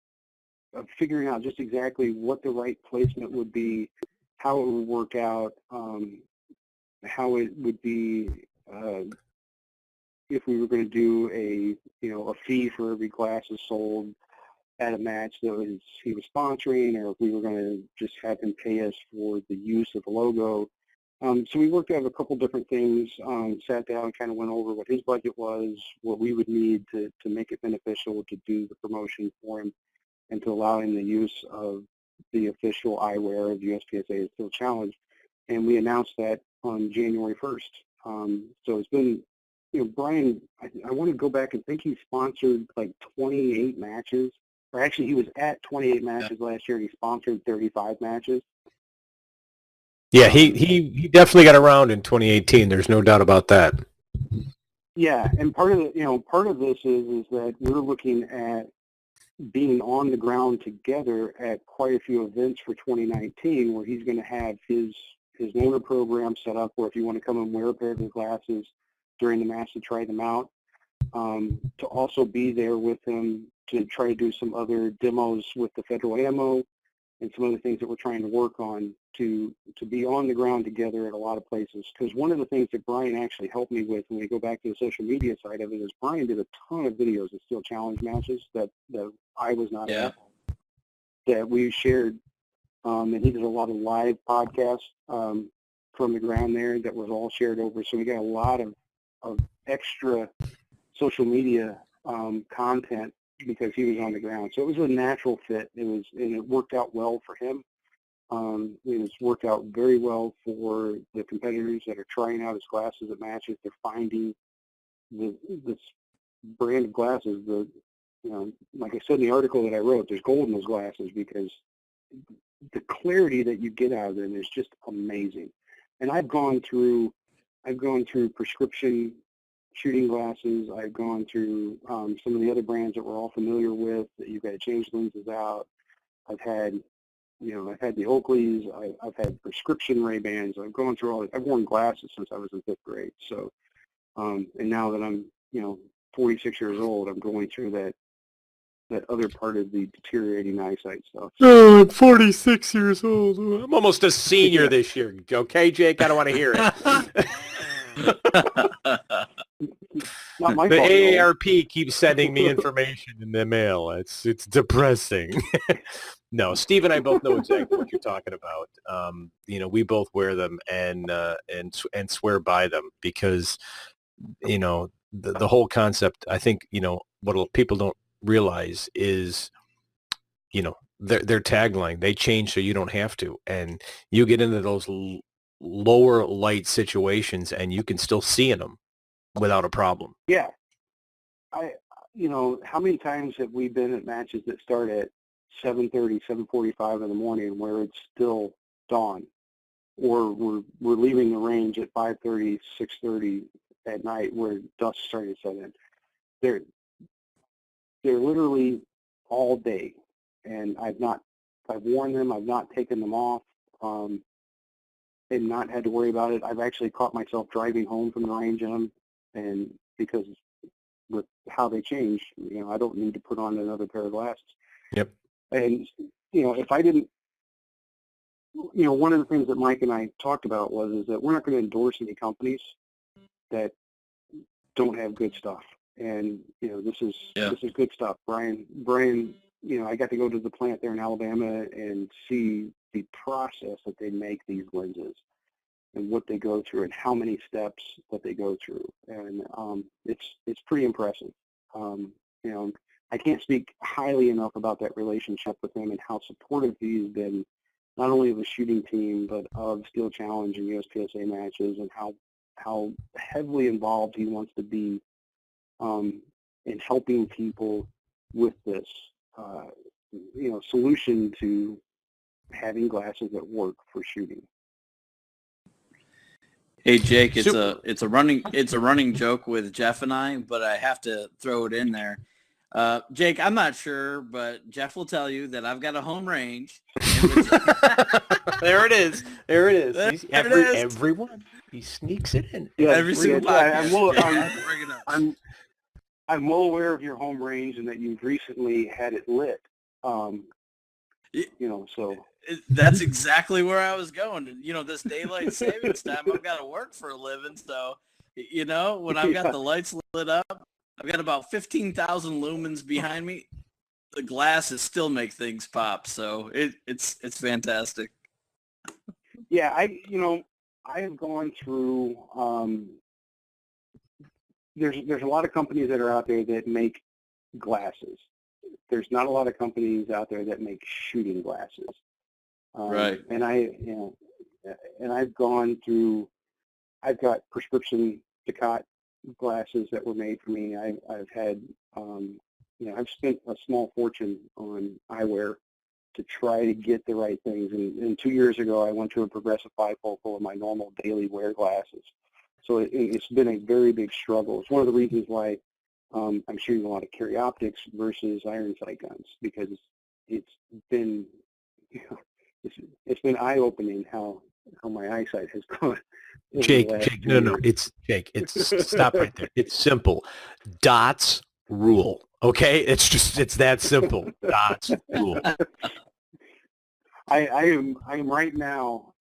figuring out just exactly what the right placement would be, how it would work out, how it would be if we were going to do a fee for every glasses sold at a match that he was sponsoring, or if we were going to just have him pay us for the use of the logo. So we worked out a couple different things, sat down and kind of went over what his budget was, what we would need to make it beneficial to do the promotion for him, and to allow him the use of the official eyewear of USPSA Steel Challenge. And we announced that on January 1st. So it's been, Brian, I want to go back and think he sponsored like 28 matches. Or actually, he was at 28 matches last year, and he sponsored 35 matches. Yeah, he definitely got around in 2018. There's no doubt about that. Yeah, and part of this is that we're looking at being on the ground together at quite a few events for 2019, where he's going to have his loaner program set up, where if you want to come and wear a pair of his glasses during the match to try them out, to also be there with him to try to do some other demos with the federal ammo and some other things that we're trying to work on to be on the ground together at a lot of places. Because one of the things that Brian actually helped me with when we go back to the social media side of it is Brian did a ton of videos of Steel Challenge matches that I was not at, that we shared. And he did a lot of live podcasts from the ground there that was all shared over. So we got a lot of extra social media content because he was on the ground. So it was a natural fit. And it worked out well for him. It's worked out very well for the competitors that are trying out his glasses at matches. They're finding this brand of glasses. Like I said in the article that I wrote, there's gold in those glasses because the clarity that you get out of them is just amazing. And I've gone through prescription shooting glasses. I've gone through some of the other brands that we're all familiar with that you've got to change lenses out. I've had the Oakleys. I've had prescription Ray-Bans. I've gone through all. I've worn glasses since I was in 5th grade. So, and now that I'm 46 years old, I'm going through that other part of the deteriorating eyesight stuff. Oh, I'm 46 years old. I'm almost a senior this year. Okay, Jake? I don't want to hear it. Not my The fault. AARP keeps sending me information in the mail. It's depressing. No, Steve and I both know exactly what you're talking about. We both wear them and swear by them because the whole concept. I think what people don't realize is their tagline. They change so you don't have to, and you get into those lower light situations and you can still see in them without a problem. Yeah. How many times have we been at matches that start at 7:30, 7:45 in the morning where it's still dawn, or we're leaving the range at 5:30, 6:30 at night where dusk starting to set in. They're literally all day, and I've worn them. I've not taken them off, and not had to worry about it. I've actually caught myself driving home from the range in them, and because with how they change, I don't need to put on another pair of glasses. Yep. And, if I didn't, one of the things that Mike and I talked about is that we're not going to endorse any companies that don't have good stuff. And, this is good stuff. Brian, I got to go to the plant there in Alabama and see the process that they make these lenses and what they go through and how many steps that they go through. And it's pretty impressive. I can't speak highly enough about that relationship with him and how supportive he's been, not only of the shooting team, but of Steel Challenge and USPSA matches, and how heavily involved he wants to be in helping people with this, solution to having glasses that work for shooting. Hey Jake, it's a running joke with Jeff and I, but I have to throw it in there. Jake, I'm not sure, but Jeff will tell you that I've got a home range. There it is. There it is. There Everyone. He sneaks it in. Yeah, every single I'm well aware of your home range and that you've recently had it lit. So that's exactly where I was going. This daylight savings time, I've got to work for a living. So, when I've got the lights lit up, I've got about 15,000 lumens behind me. The glasses still make things pop. So it's fantastic. Yeah, I have gone through. There's a lot of companies that are out there that make glasses. There's not a lot of companies out there that make shooting glasses. Right. And I've gone through. I've got prescription Ducat glasses that were made for me. I've had. I've spent a small fortune on eyewear to try to get the right things. And 2 years ago, I went to a progressive bifocal of my normal daily wear glasses. So it's been a very big struggle. It's one of the reasons why I'm shooting a lot of carry optics versus iron sight guns, because it's been eye-opening how my eyesight has gone. Jake, no, it's Jake. It's stop right there. It's simple. Dots rule. Okay, it's that simple. Dots rule. I am right now.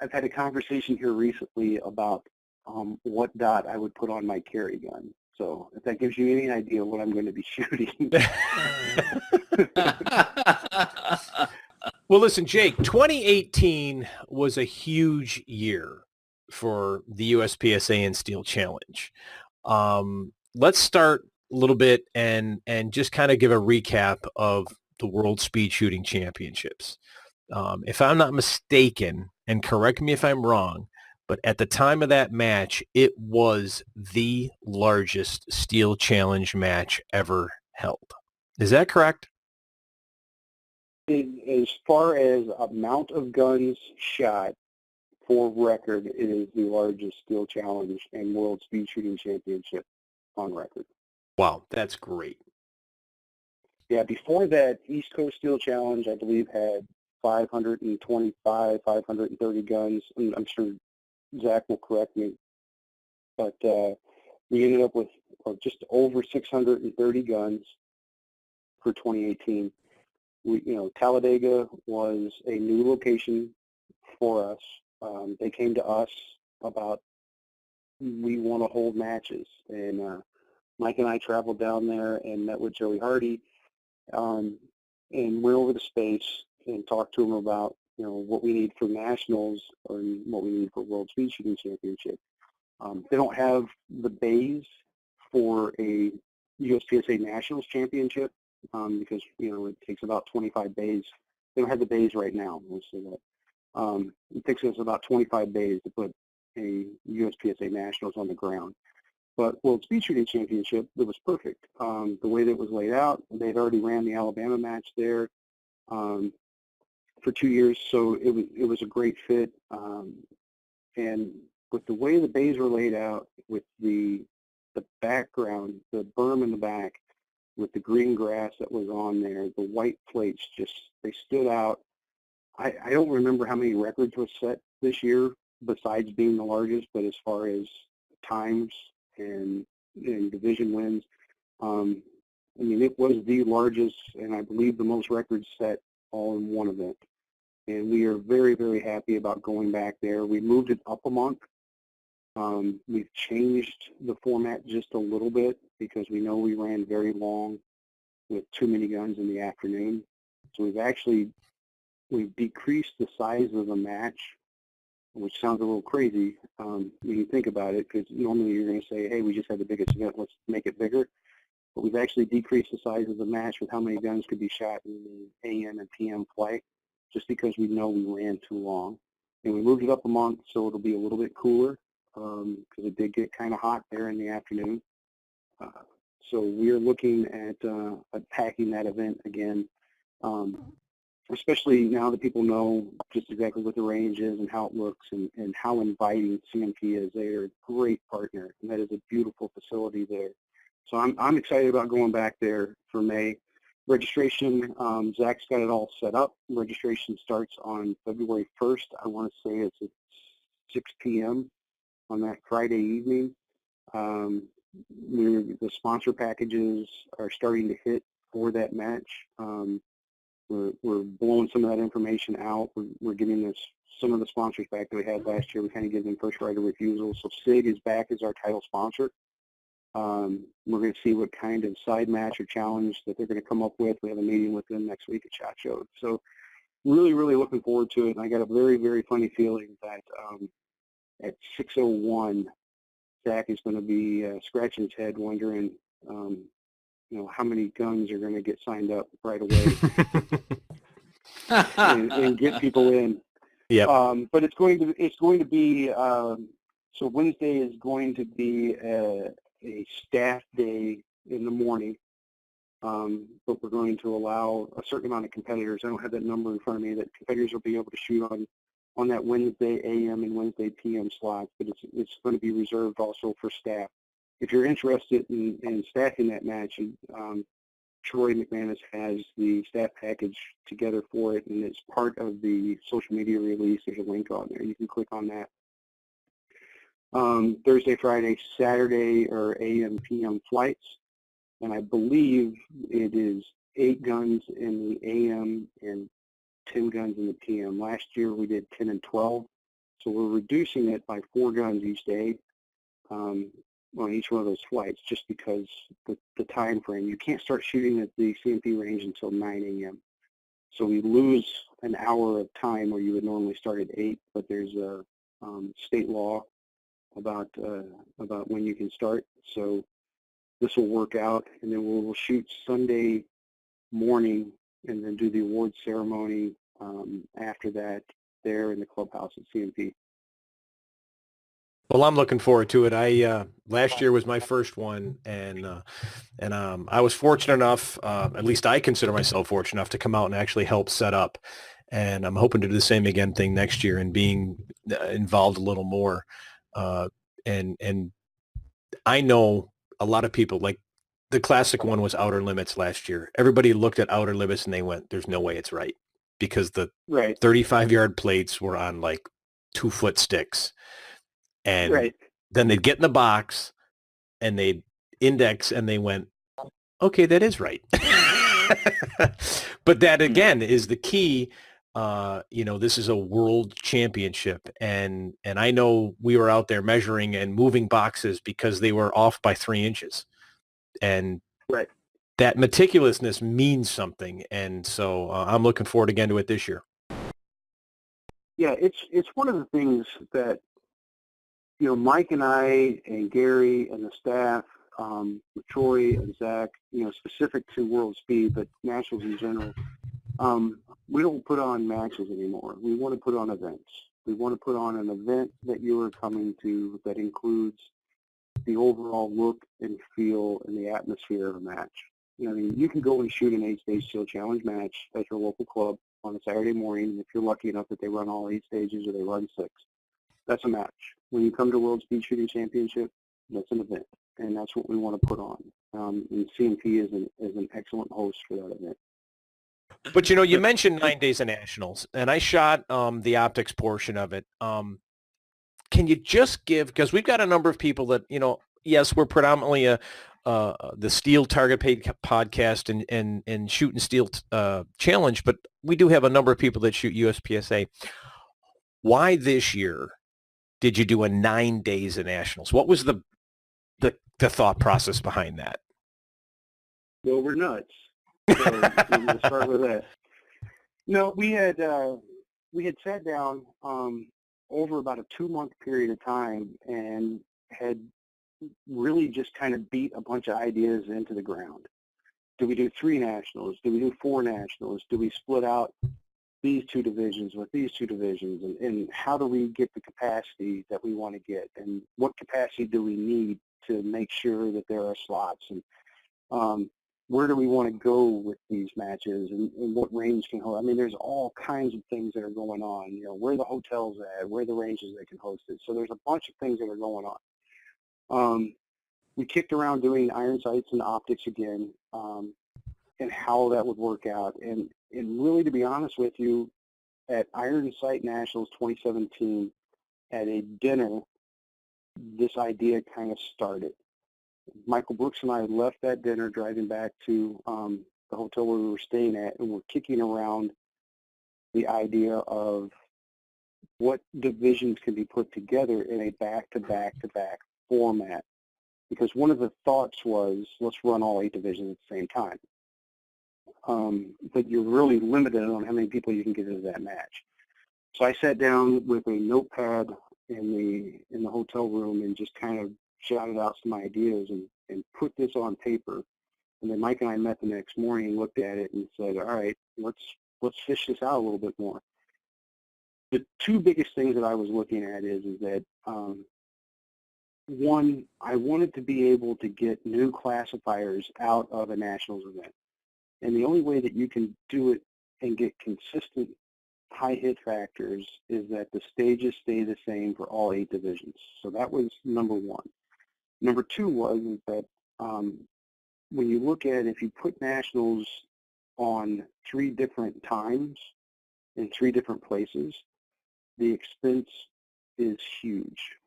I've had a conversation here recently about what dot I would put on my carry gun. So if that gives you any idea what I'm going to be shooting. Well, listen, Jake, 2018 was a huge year for the USPSA and Steel Challenge. Let's start a little bit and just kind of give a recap of the World Speed Shooting Championships. If I'm not mistaken, and correct me if I'm wrong, but at the time of that match, it was the largest Steel Challenge match ever held. Is that correct? As far as amount of guns shot, for record, it is the largest steel challenge and world speed shooting championship on record. Wow, that's great. Yeah, before that, East Coast Steel Challenge, I believe, had 525, 530 guns. I'm sure Zach will correct me, but we ended up with just over 630 guns for 2018. Talladega was a new location for us. They came to us about, we want to hold matches, and Mike and I traveled down there and met with Joey Hardy, and went over the space and talked to him about what we need for nationals or what we need for World Speed Shooting Championship. They don't have the bays for a USPSA Nationals Championship because it takes about 25 bays. They don't have the bays right now. Let's say that. It takes us about 25 bays to put a USPSA Nationals on the ground. But World Speed Shooting Championship, it was perfect. The way that it was laid out, they'd already ran the Alabama match there for 2 years, so it was a great fit. And with the way the bays were laid out, with the background, the berm in the back, with the green grass that was on there, the white plates they stood out. I don't remember how many records were set this year besides being the largest, but as far as times and division wins, it was the largest, and I believe the most records set all in one event. And we are very, very happy about going back there. We moved it up a month. We've changed the format just a little bit because we know we ran very long with too many guns in the afternoon. So we've decreased the size of the match, which sounds a little crazy when you think about it, because normally you're going to say, hey, we just had the biggest event, let's make it bigger. But we've actually decreased the size of the match with how many guns could be shot in the AM and PM flight, just because we know we ran too long. And we moved it up a month so it'll be a little bit cooler because it did get kind of hot there in the afternoon. So we're looking at attacking that event again, especially now that people know just exactly what the range is and how it looks and how inviting CMP is. They are a great partner, and that is a beautiful facility there. So I'm excited about going back there for May. Registration, Zach's got it all set up. Registration starts on February 1st. I want to say it's at 6 p.m. on that Friday evening. The sponsor packages are starting to hit for that match. We're blowing some of that information out. We're giving some of the sponsors back that we had last year. We kind of give them first right of refusal. So SIG is back as our title sponsor. We're going to see what kind of side match or challenge that they're going to come up with. We have a meeting with them next week at SHOT Show. So really, really looking forward to it. And I got a very, very funny feeling that at 6:01, Zach is going to be scratching his head wondering, how many guns are going to get signed up right away and get people in. Yeah. But it's going to be so Wednesday is going to be a staff day in the morning, but we're going to allow a certain amount of competitors. I don't have that number in front of me. That competitors will be able to shoot on that Wednesday AM and Wednesday PM slots, but it's going to be reserved also for staff. If you're interested in staffing that match, Troy McManus has the staff package together for it, and it's part of the social media release. There's a link on there. You can click on that. Thursday, Friday, Saturday are AM, PM flights, and I believe it is 8 guns in the AM and 10 guns in the PM. Last year we did 10 and 12, so we're reducing it by 4 guns each day on each one of those flights, just because the time frame. You can't start shooting at the CMP range until 9 a.m. So we lose an hour of time where you would normally start at 8, but there's a state law about when you can start. So this will work out, and then we'll shoot Sunday morning and then do the award ceremony after that there in the clubhouse at CMP. Well, I'm looking forward to it. Last year was my first one, and I was fortunate enough, at least I consider myself fortunate enough, to come out and actually help set up. and I'm hoping to do the same again thing next year and being involved a little more. And I know a lot of people, like the classic one was Outer Limits last year. Everybody looked at Outer Limits and they went, "There's no way it's right," because the Right. 35-yard plates were on like 2-foot sticks, and Right. then they'd get in the box and they'd index and they went, "Okay, that is right." But that again is the key. This is a world championship, and I know we were out there measuring and moving boxes because they were off by 3 inches, and Right. that meticulousness means something. And so I'm looking forward again to it this year. Yeah, it's one of the things that, Mike and I and Gary and the staff, with Troy and Zach, specific to World Speed, but nationals in general, we don't put on matches anymore. We want to put on events. We want to put on an event that you are coming to that includes the overall look and feel and the atmosphere of a match. You can go and shoot an 8-stage steel challenge match at your local club on a Saturday morning if you're lucky enough that they run all 8 stages or they run 6. That's a match. When you come to World Speed Shooting Championship, that's an event, and that's what we want to put on. And CMP is an excellent host for that event. But you mentioned 9 days of nationals, and I shot the optics portion of it. Can you just give, because we've got a number of people that yes, we're predominantly the Steel Target Paid podcast and Shoot and Steel Challenge, but we do have a number of people that shoot USPSA. Why this year did you do a 9 days of nationals? What was the thought process behind that? Well, we're nuts. So we'll start with that. No, we had sat down over about a 2-month period of time and had really just kind of beat a bunch of ideas into the ground. Do we do 3 nationals? Do we do 4 nationals? Do we split out these 2 divisions with these 2 divisions? And how do we get the capacity that we want to get? And what capacity do we need to make sure that there are slots? And where do we want to go with these matches, and what range can hold? I mean, there's all kinds of things that are going on. Where the hotel's at, where the ranges that can host it. So there's a bunch of things that are going on. We kicked around doing iron sights and optics again, and how that would work out. And really, to be honest with you, at Iron Sight Nationals 2017, at a dinner, this idea kind of started. Michael Brooks and I left that dinner driving back to the hotel where we were staying at, and we're kicking around the idea of what divisions can be put together in a back-to-back-to-back format. Because one of the thoughts was, let's run all 8 divisions at the same time. But you're really limited on how many people you can get into that match. So I sat down with a notepad in the hotel room and just kind of shouted out some ideas and put this on paper. And then Mike and I met the next morning, looked at it, and said, all right, let's fish this out a little bit more. The 2 biggest things that I was looking at is that, one, I wanted to be able to get new classifiers out of a nationals event. And the only way that you can do it and get consistent high hit factors is that the stages stay the same for all 8 divisions. So that was number 1. Number 2 was that when you look at, if you put nationals on 3 different times in 3 different places, the expense is huge.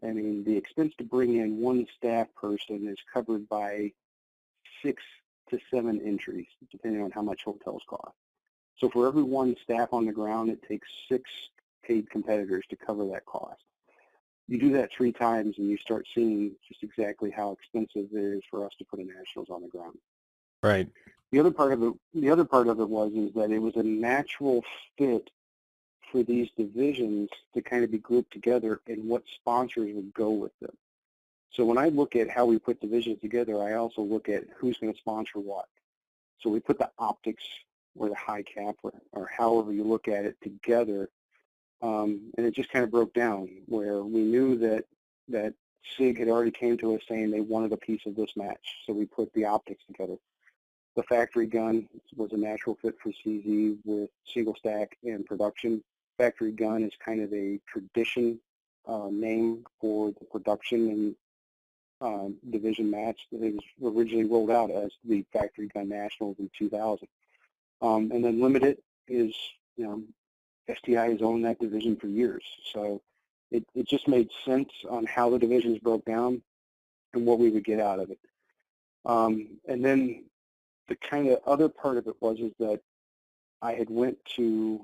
I mean, the expense to bring in 1 staff person is covered by 6 to 7 entries, depending on how much hotels cost. So for every 1 staff on the ground, it takes 6 paid competitors to cover that cost. You do that 3 times, and you start seeing just exactly how expensive it is for us to put a nationals on the ground. Right. The other part of it was that it was a natural fit for these divisions to kind of be grouped together and what sponsors would go with them. So when I look at how we put divisions together, I also look at who's going to sponsor what. So we put the optics or the high cap or however you look at it together, and it just kind of broke down where we knew that SIG had already came to us saying they wanted a piece of this match, so we put the optics together. The factory gun was a natural fit for CZ with single stack and production. Factory gun is kind of a tradition name for the production and division match that it was originally rolled out as the Factory Gun Nationals in 2000. And then limited is, STI has owned that division for years. So it just made sense on how the divisions broke down and what we would get out of it. And then the kind of other part of it was that I had went to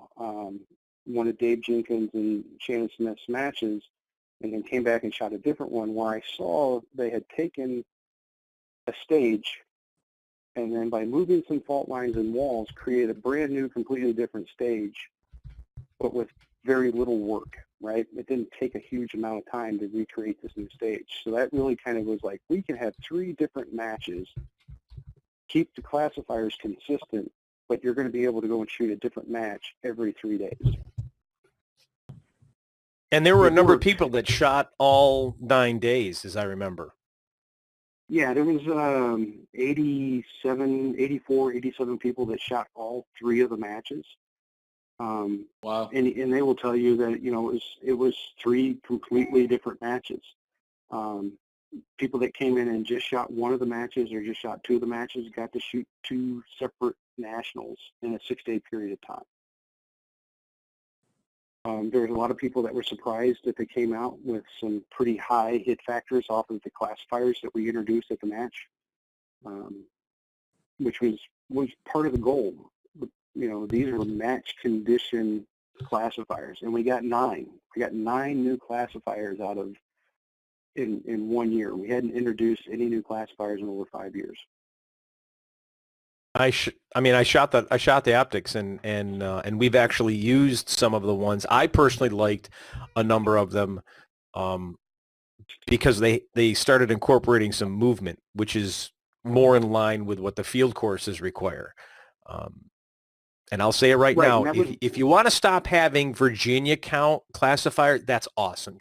one of Dave Jenkins and Shannon Smith's matches and then came back and shot a different one where I saw they had taken a stage and then by moving some fault lines and walls created a brand new, completely different stage, but with very little work, right? It didn't take a huge amount of time to recreate this new stage. So that really kind of was like, we can have 3 different matches, keep the classifiers consistent, but you're going to be able to go and shoot a different match every 3 days. And there were a number of people that shot all 9 days, as I remember. Yeah, there was 87 people that shot all 3 of the matches. Wow. And they will tell you that, it was 3 completely different matches. People that came in and just shot one of the matches or just shot 2 of the matches got to shoot 2 separate nationals in a 6-day period of time. There was a lot of people that were surprised that they came out with some pretty high hit factors off of the classifiers that we introduced at the match, which was part of the goal. These are match condition classifiers, and we got 9. We got 9 new classifiers out of in 1 year. We hadn't introduced any new classifiers in over 5 years. I shot the optics and we've actually used some of the ones. I personally liked a number of them because they started incorporating some movement, which is more in line with what the field courses require. And I'll say it right now, if you want to stop having Virginia count classifier, that's awesome.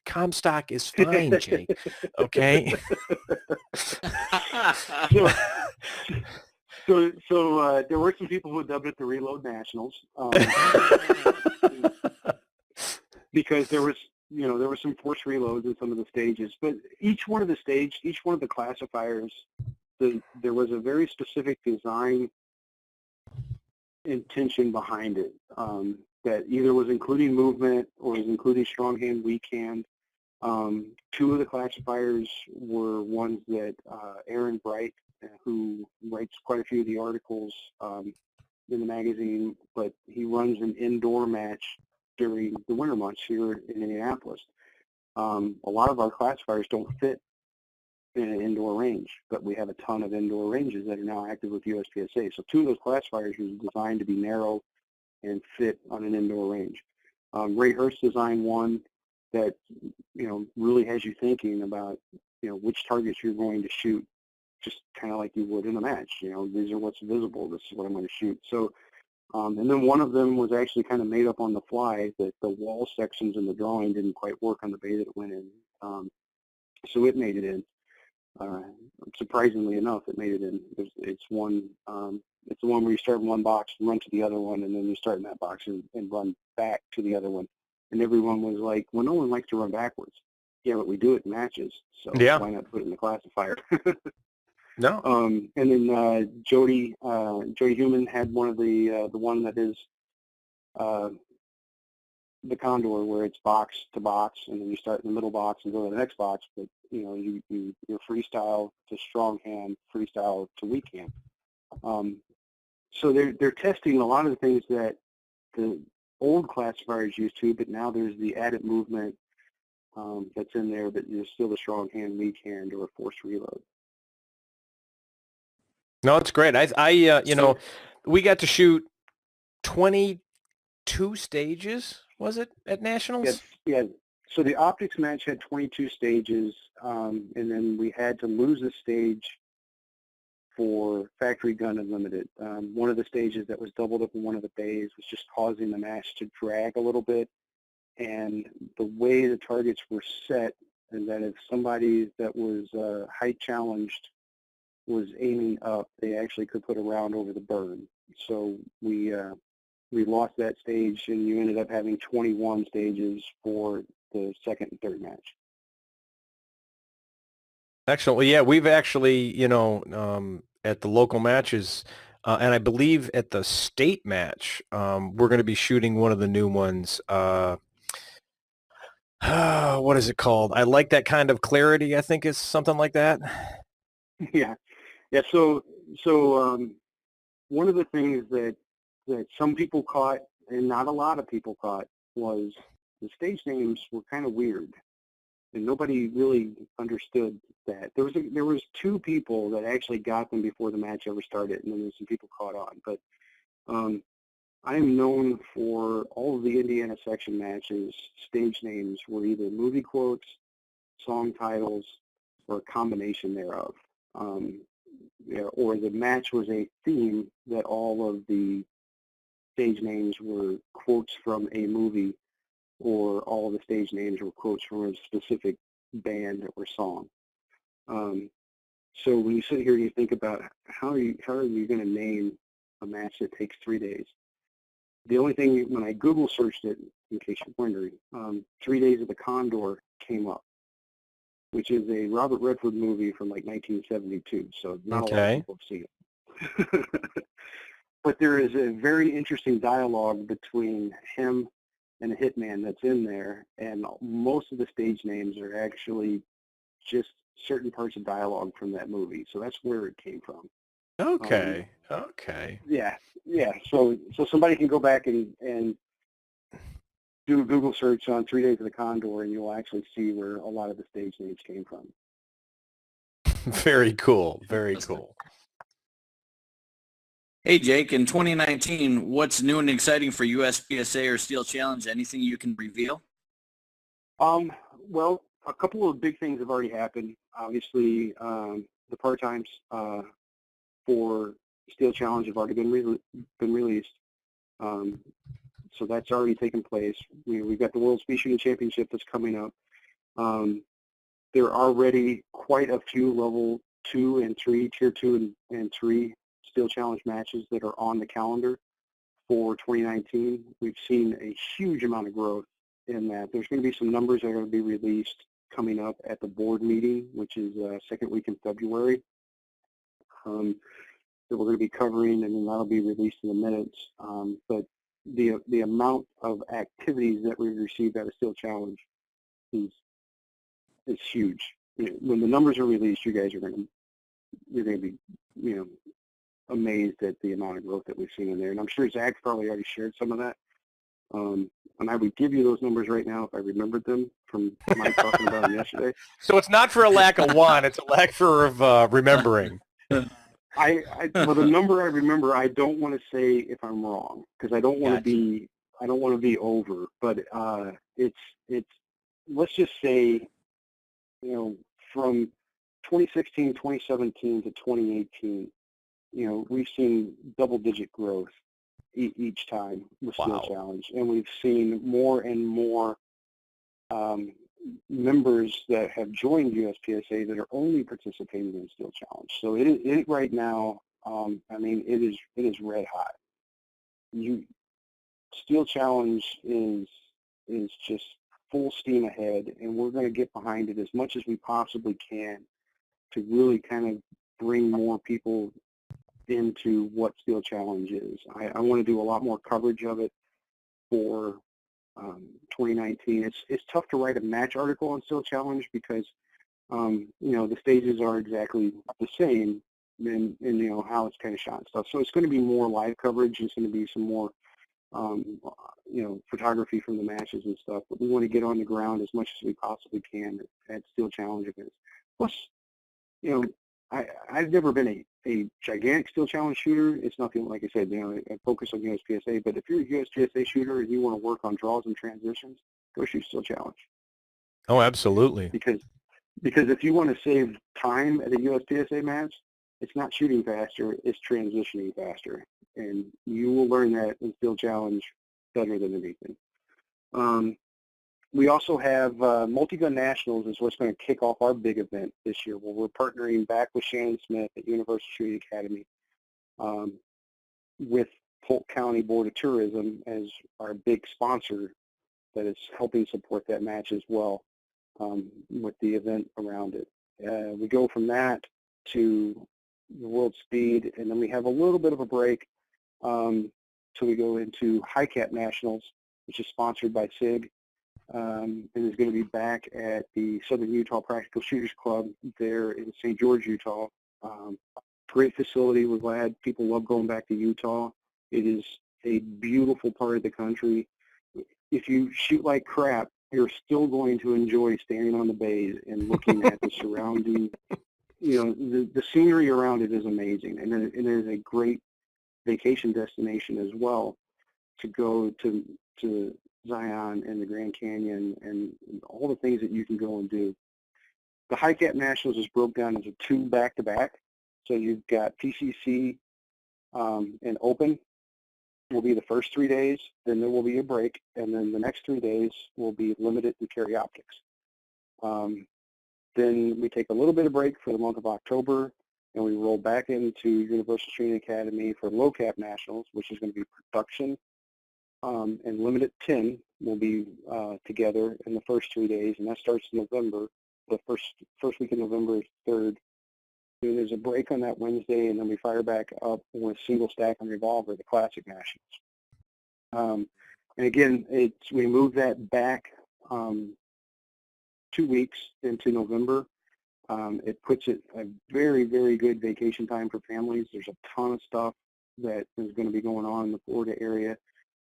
Comstock is fine, Jake. Okay. So there were some people who dubbed it the Reload Nationals because there was some forced reloads in some of the stages. But each one of the classifiers, there was a very specific design intention behind it that either was including movement or was including strong hand, weak hand. 2 of the classifiers were ones that Aaron Bright, who writes quite a few of the articles in the magazine, but he runs an indoor match during the winter months here in Indianapolis. A lot of our classifiers don't fit in an indoor range, but we have a ton of indoor ranges that are now active with Us Bsa. So 2 of those classifiers were designed to be narrow and fit on an indoor range. Ray Hurst designed one that really has you thinking about which targets you're going to shoot, just kind of like you would in a match. These are what's visible. This is what I'm going to shoot. So, and then one of them was actually kind of made up on the fly that the wall sections in the drawing didn't quite work on the bay that it went in. So it made it in. Surprisingly enough, it made it in. It's one. It's the one where you start in one box and run to the other one, and then you start in that box and run back to the other one. And everyone was like, "Well, no one likes to run backwards." Yeah, but we do it in matches, so why not put it in the classifier? No. And then Jody Human had one of the one that is the Condor, where it's box to box, and then you start in the middle box and go to the next box. But you're freestyle to strong hand, freestyle to weak hand. So they're testing a lot of the things that the old classifiers used to, but now there's the added movement that's in there, but there's still the strong hand, weak hand, or forced reload. No, it's great. We got to shoot 22 stages, was it, at Nationals? Yeah. So the optics match had 22 stages, and then we had to lose a stage for Factory Gun Unlimited. One of the stages that was doubled up in one of the bays was just causing the match to drag a little bit, and the way the targets were set, and that if somebody that was height challenged was aiming up, they actually could put a round over the burn. So we lost that stage, and you ended up having 21 stages for the second and third match. Excellent. Well, yeah, we've actually, at the local matches, and I believe at the state match, we're going to be shooting one of the new ones. What is it called? I like that kind of clarity. I think is something like that. Yeah, yeah. So one of the things that some people caught and not a lot of people caught was the stage names were kind of weird, and nobody really understood that. There was two people that actually got them before the match ever started, and then there's some people caught on. But I am known for all of the Indiana section matches. Stage names were either movie quotes, song titles, or a combination thereof. Or the match was a theme that all of the stage names were quotes from a movie, or all of the stage names were quotes from a specific band or song. So when you sit here and you think about how are you going to name a match that takes 3 days, the only thing, when I Google searched it, in case you're wondering, 3 Days of the Condor came up, which is a Robert Redford movie from like 1972. So not a lot of people have seen it. But there is a very interesting dialogue between him and a hitman that's in there, and most of the stage names are actually just certain parts of dialogue from that movie. So that's where it came from. Okay. Yeah. So somebody can go back and do a Google search on 3 Days of the Condor, and you'll actually see where a lot of the stage names came from. Very cool. Very cool. Hey, Jake, in 2019, what's new and exciting for USPSA or Steel Challenge? Anything you can reveal? Well, a couple of big things have already happened. Obviously, the part-times for Steel Challenge have already been released. So that's already taken place. We've got the World Speed Shooting Championship that's coming up. There are already quite a few level 2 and 3, tier 2 and 3 Steel Challenge matches that are on the calendar for 2019. We've seen a huge amount of growth in that. There's going to be some numbers that are going to be released coming up at the board meeting, which is second week in February, that we're going to be covering, and then that'll be released in the minutes. But the amount of activities that we've received out of Steel Challenge is huge. When the numbers are released, you guys are going to be amazed at the amount of growth that we've seen in there. And I'm sure Zach's probably already shared some of that. And I would give you those numbers right now if I remembered them from Mike talking about them yesterday. So it's not for a lack of want; it's a lack of remembering. Well, the number I remember, I don't want to say if I'm wrong, because I don't want to be over. But it's let's just say, from 2016, 2017 to 2018, we've seen double-digit growth each time with Steel Challenge, and we've seen more and more members that have joined USPSA that are only participating in Steel Challenge. So it right now, it is red hot. Steel Challenge is just full steam ahead, and we're going to get behind it as much as we possibly can to really kind of bring more people into what Steel Challenge is. I want to do a lot more coverage of it for 2019. It's tough to write a match article on Steel Challenge because the stages are exactly the same, and how it's kind of shot and stuff. So it's going to be more live coverage. It's going to be some more photography from the matches and stuff. But we want to get on the ground as much as we possibly can at Steel Challenge events. Plus, I've never been a gigantic Steel Challenge shooter. It's nothing, like I said, I focus on USPSA, but if you're a USPSA shooter and you want to work on draws and transitions, go shoot Steel Challenge. Oh, absolutely. Because if you want to save time at a USPSA match, it's not shooting faster, it's transitioning faster. And you will learn that in Steel Challenge better than anything. We also have Multi-Gun Nationals is what's going to kick off our big event this year, where we're partnering back with Shannon Smith at University Shooting Academy with Polk County Board of Tourism as our big sponsor that is helping support that match as well with the event around it. We go from that to the World Speed, and then we have a little bit of a break till we go into High Cap Nationals, which is sponsored by SIG, and is going to be back at the Southern Utah Practical Shooters Club there in St. George, Utah. Great facility. We're glad people love going back to Utah. It is a beautiful part of the country. If you shoot like crap, you're still going to enjoy standing on the bays and looking at the surrounding, the scenery around it is amazing. And it is a great vacation destination as well to go to Zion and the Grand Canyon and all the things that you can go and do. The High Cap Nationals is broke down into 2 back-to-back. So you've got PCC and Open will be the first 3 days, then there will be a break, and then the next 3 days will be limited and carry optics. Then we take a little bit of break for the month of October, and we roll back into Universal Shooting Academy for Low Cap Nationals, which is going to be production, and limited 10 will be together in the first 3 days, and that starts in November. The first week in November is 3rd. Then there's a break on that Wednesday, and then we fire back up with single stack and revolver, the Classic Nationals. And again, we move that back 2 weeks into November. It puts it a very, very good vacation time for families. There's a ton of stuff that is going to be going on in the Florida area,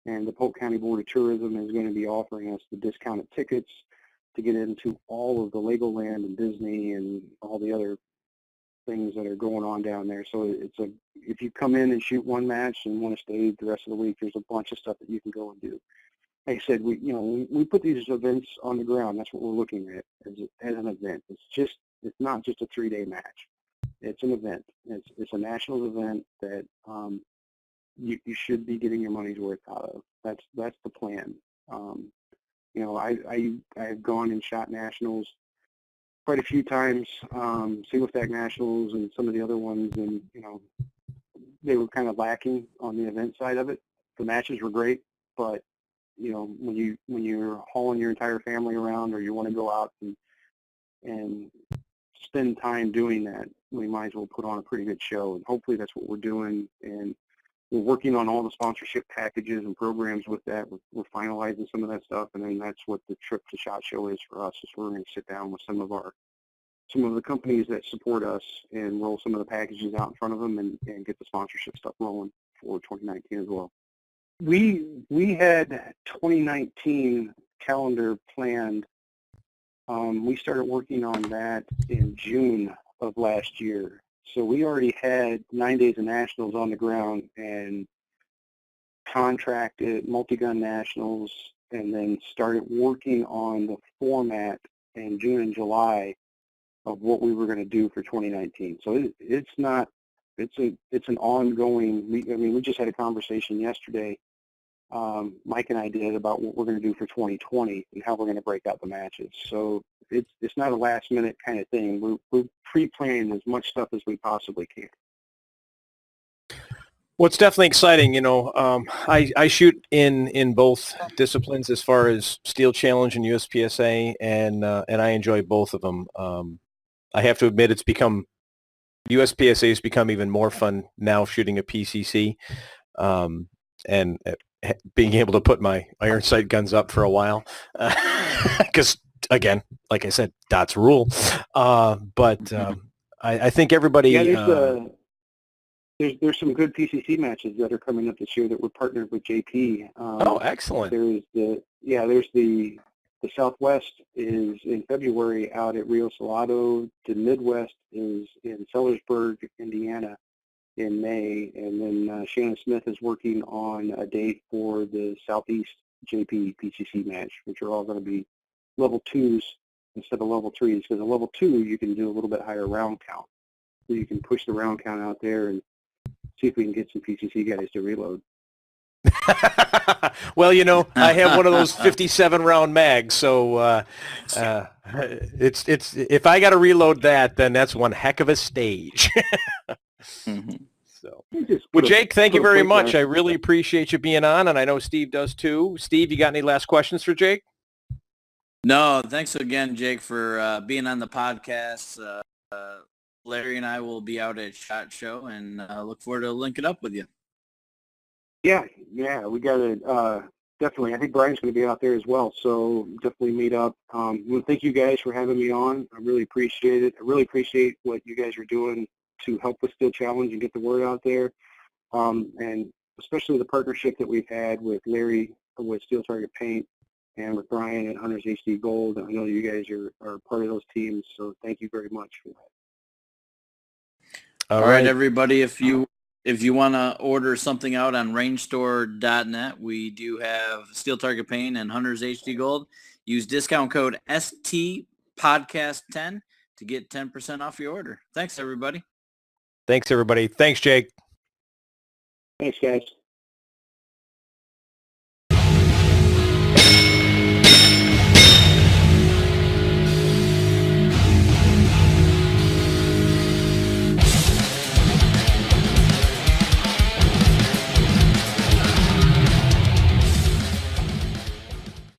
and the Polk County Board of Tourism is going to be offering us the discounted tickets to get into all of the Legoland and Disney and all the other things that are going on down there. So if you come in and shoot one match and want to stay the rest of the week, there's a bunch of stuff that you can go and do. Like I said, we put these events on the ground. That's what we're looking at as an event. It's not just a 3-day match. It's an event. It's a national event that you should be getting your money's worth out of. That's the plan. I've gone and shot nationals quite a few times, single stack nationals and some of the other ones, and they were kind of lacking on the event side of it. The matches were great, but when you're hauling your entire family around, or you want to go out and spend time doing that, we might as well put on a pretty good show. And hopefully that's what we're doing. And we're working on all the sponsorship packages and programs with that. We're finalizing some of that stuff, and then that's what the trip to SHOT Show is for us. Is we're going to sit down with some of the companies that support us and roll some of the packages out in front of them and get the sponsorship stuff rolling for 2019 as well. We had 2019 calendar planned. We started working on that in June of last year. So we already had 9 days of nationals on the ground and contracted Multi-Gun Nationals, and then started working on the format in June and July of what we were going to do for 2019. So it's an ongoing. We just had a conversation yesterday. Mike and I did about what we're going to do for 2020 and how we're going to break out the matches. So it's not a last minute kind of thing. We're pre-planning as much stuff as we possibly can. Well, it's definitely exciting. I shoot in both disciplines as far as Steel Challenge and USPSA, and I enjoy both of them. I have to admit, USPSA has become even more fun now shooting a PCC, and being able to put my iron sight guns up for a while, because again, like I said, dots rule. But I think everybody. Yeah, there's some good PCC matches that are coming up this year that we're partnered with JP. Excellent. There's the Southwest is in February out at Rio Salado. The Midwest is in Sellersburg, Indiana, in May, and then Shannon Smith is working on a date for the Southeast JP PCC match, which are all going to be level 2s instead of level 3s, because a level 2 you can do a little bit higher round count. So you can push the round count out there and see if we can get some PCC guys to reload. Well, I have one of those 57 round mags, so it's if I got to reload that, then that's one heck of a stage. Mhm. So, Just well, put a- Jake, thank you put a very quick much. line. I really appreciate you being on, and I know Steve does too. Steve, you got any last questions for Jake? No, thanks again, Jake, for being on the podcast. Larry and I will be out at SHOT Show, and look forward to linking up with you. Yeah, we got to definitely. I think Brian's going to be out there as well, so definitely meet up. Well, thank you guys for having me on. I really appreciate it. I really appreciate what you guys are doing to help with Steel Challenge and get the word out there, and especially the partnership that we've had with Larry with Steel Target Paint and with Brian at Hunters HD Gold. I know you guys are part of those teams, so thank you very much for that. All right, everybody. If you want to order something out on rangestore.net, we do have Steel Target Paint and Hunters HD Gold. Use discount code STPodcast10 to get 10% off your order. Thanks, everybody. Thanks, everybody. Thanks, Jake. Thanks, guys.